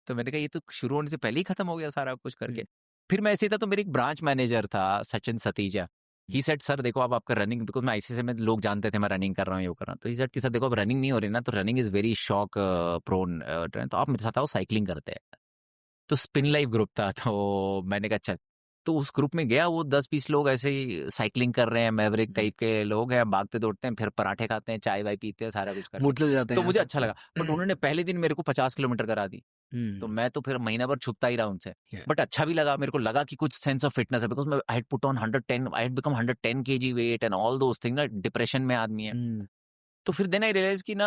तो मैंने कहा ये तो शुरू होने से पहले ही खत्म हो गया सारा कुछ करके. फिर मैं ऐसे था तो मेरे एक ब्रांच मैनेजर था Sachin Satija. He said sir देखो अब आपका रनिंग, बिकॉज मैं ICC में लोग जानते थे मैं रनिंग कर रहा हूँ, ये कर रहा हूँ. तो ही सेड कि सर देखो अब रनिंग नहीं हो रही ना, तो running is very shock prone, तो आप मेरे साथ आओ साइकिलिंग करते हैं. तो स्पिन लाइफ ग्रुप था. तो मैंने कहा अच्छा. तो उस ग्रुप में गया, वो 10-20 लोग ऐसे ही साइकिलिंग कर रहे हैं, मैवरिक टाइप के लोग हैं, भागते दौड़ते हैं, फिर पराठे खाते हैं, चाय वाय पीते हैं, सारा कुछ करते हैं. तो मुझे अच्छा लगा. बट उन्होंने पहले दिन मेरे को 50 किलोमीटर करा दी. तो मैं तो फिर महीना भर छुपता ही रहा उनसे. बट अच्छा भी लगा, मेरे को लगा कि कुछ सेंस ऑफ फिटनेस है, because I had put on 110, I had become 110 kg weight and all those thing. ना डिप्रेशन में आदमी है. तो फिर देन आई रियलाइज कि ना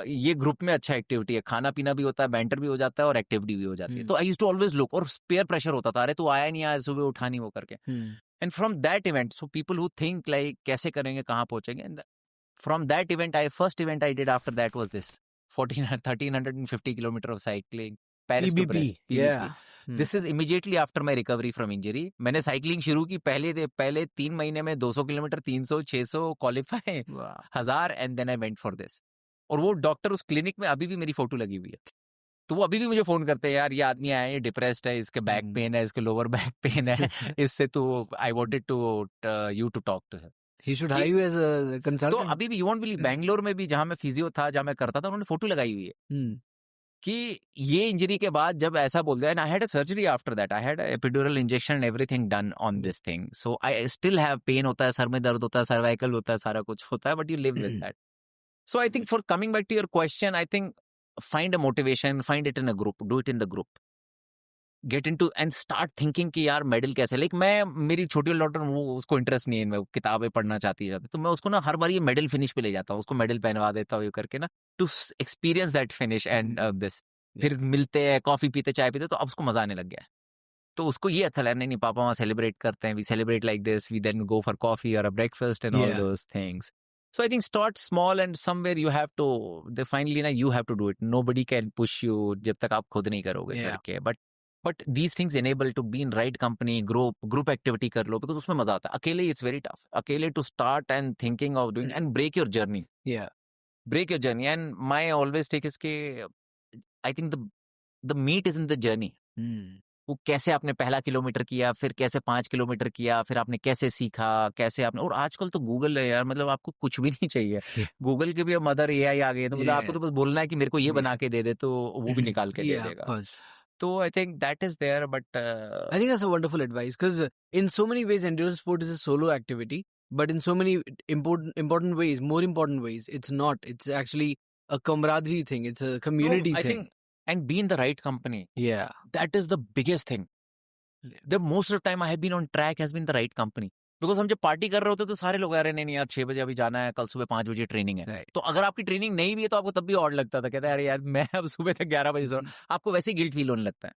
ये ग्रुप में अच्छा एक्टिविटी है, खाना पीना भी होता है, बैंटर भी हो जाता है और एक्टिविटी भी हो जाती है. तो I used to always look, और पेयर प्रेशर होता था, अरे तू आया नहीं, आज सुबह उठा नहीं, वो करके. And from that event, so people who think like कैसे करेंगे, कहाँ पहुंचेंगे, and from that event, first event I did after that was this 1350 kilometer of cycling, Paris to Brest, PBP. Yeah. This is immediately after my recovery from injury. मैंने cycling शुरू की पहले 3 महीने में 200 kilometre, 300, 600 qualify, 1000, and then I went for this. और वो doctor उस clinic में अभी भी मेरी फोटो लगी हुई है. तो वो अभी भी मुझे फोन करते हैं, यार ये आदमी आया है, ये डिप्रेस्ड है, इसके बैक पेन है, इसके लोअर बैक पेन है, इससे तो I wanted to you to talk to him. He should hire you as a consultant. तो अभी भी यू वोंट बिलीव, बैंगलोर में भी जहां मैं फिजियो था, जहां मैं करता था, उन्होंने फोटो लगाई हुई है कि ये इंजरी के बाद जब ऐसा बोल दिया. And I had a surgery after that, I had epidural injection and everything done on this thing. So I still have pain होता है, सर में दर्द होता है, सर्वाइकल होता है, सारा कुछ होता है, but you live with that. So I think for coming back to your question, I think find a motivation, find it in a group, do it in the group, get into and start thinking कि यार medal कैसे. Like मैं, मेरी छोटी daughter, वो उसको interest नहीं है, मैं किताबें पढ़ना चाहती है, तो मैं उसको ना हर बार ये मेडल फिनिश पे ले जाता हूँ, उसको मेडल पहनवा देता हूँ, ये करके ना, to experience that finish and this. फिर मिलते हैं, कॉफी पीते, चाय पीते, तो अब उसको मजा आने लग गया है. तो उसको ये अच्छा लगा, नहीं पापा वहाँ सेलिब्रेट करते हैं, we celebrate like this, we then go for coffee और a breakfast and all those things. So I think start small and somewhere you have to, finally na you have to do it. Nobody can push you जब तक आप खुद नहीं करोगे करके. But these things enable to be in right company, group activity कर लो, because उसमें मजा आता है. अकेले it's very tough. अकेले to start and thinking of doing and break your journey. Yeah. Break your journey. And my always take is कि I think the meat is in the journey. वो कैसे आपने पहला किलोमीटर किया, फिर कैसे 5 kilometre किया, फिर आपने कैसे सीखा, कैसे आपने. और आजकल तो गूगल है यार, मतलब आपको कुछ भी नहीं चाहिए. गूगल के भी मदर AI आ गई है, तो मतलब आपको तो बस बोलना है कि मेरे को ये बना के दे दे, तो वो भी निकाल के दे देगा. तो I think that is there, but I think that's a wonderful advice, because in so many ways endurance sport is a solo activity, but in so many important ways, more important ways, it's not. It's actually a camaraderie thing. It's a community thing. I think, and be in the right company. Yeah. That is the biggest thing. The most of the time I have been on track has been the right company. Because हम जब party कर रहे होते तो सारे लोग आ रहे नहीं यार 6 बजे अभी जाना है, कल सुबह 5 बजे ट्रेनिंग है. तो अगर आपकी ट्रेनिंग नहीं भी है तो आपको तब भी ऑड लगता था, कहता है अरे यार मैं अब सुबह तक 11 बजे सो रहा हूं. आपको वैसे ही गिल्ट फील होने लगता है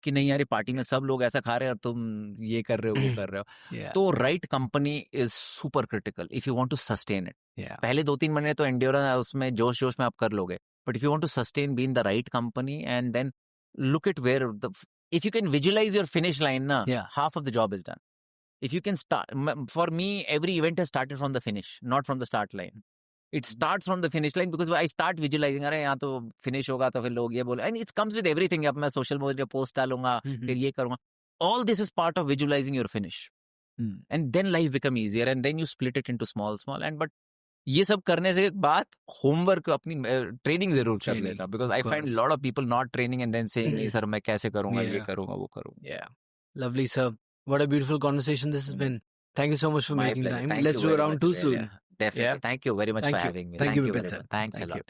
कि नहीं यार पार्टी में सब लोग ऐसा खा रहे हैं और तुम ये कर रहे हो, वो कर रहे हो. तो right company is super critical if you want to sustain it. पहले 2-3 महीने तो एंड्योरेंस उसमें जोश में आप कर लोगे, but if you want to sustain, be in the right company, and then look at where if you can visualize your finish line, half of the job is done. If you can start, for me, every event has started from the finish, not from the start line. It starts from the finish line because I start visualizing, अरे यहाँ तो finish होगा तो फिर लोग ये बोले, and it comes with everything. अब मैं social media post डालूंगा, फिर ये करूँगा. All this is part of visualizing your finish. And then life become easier, and then you split it into small, and but ये सब करने से बाद होमवर्क, अपनी ट्रेनिंग जरूर कर लेना, because I find lot of people not training and then saying नहीं सर मैं कैसे करूंगा, ये करूंगा, वो करूंगा. Lovely sir, what a beautiful conversation this has been. Thank you so much for making time. Let's do a round 2 soon. Definitely. Thank you very much for having me. Thank you very much. Thanks a lot.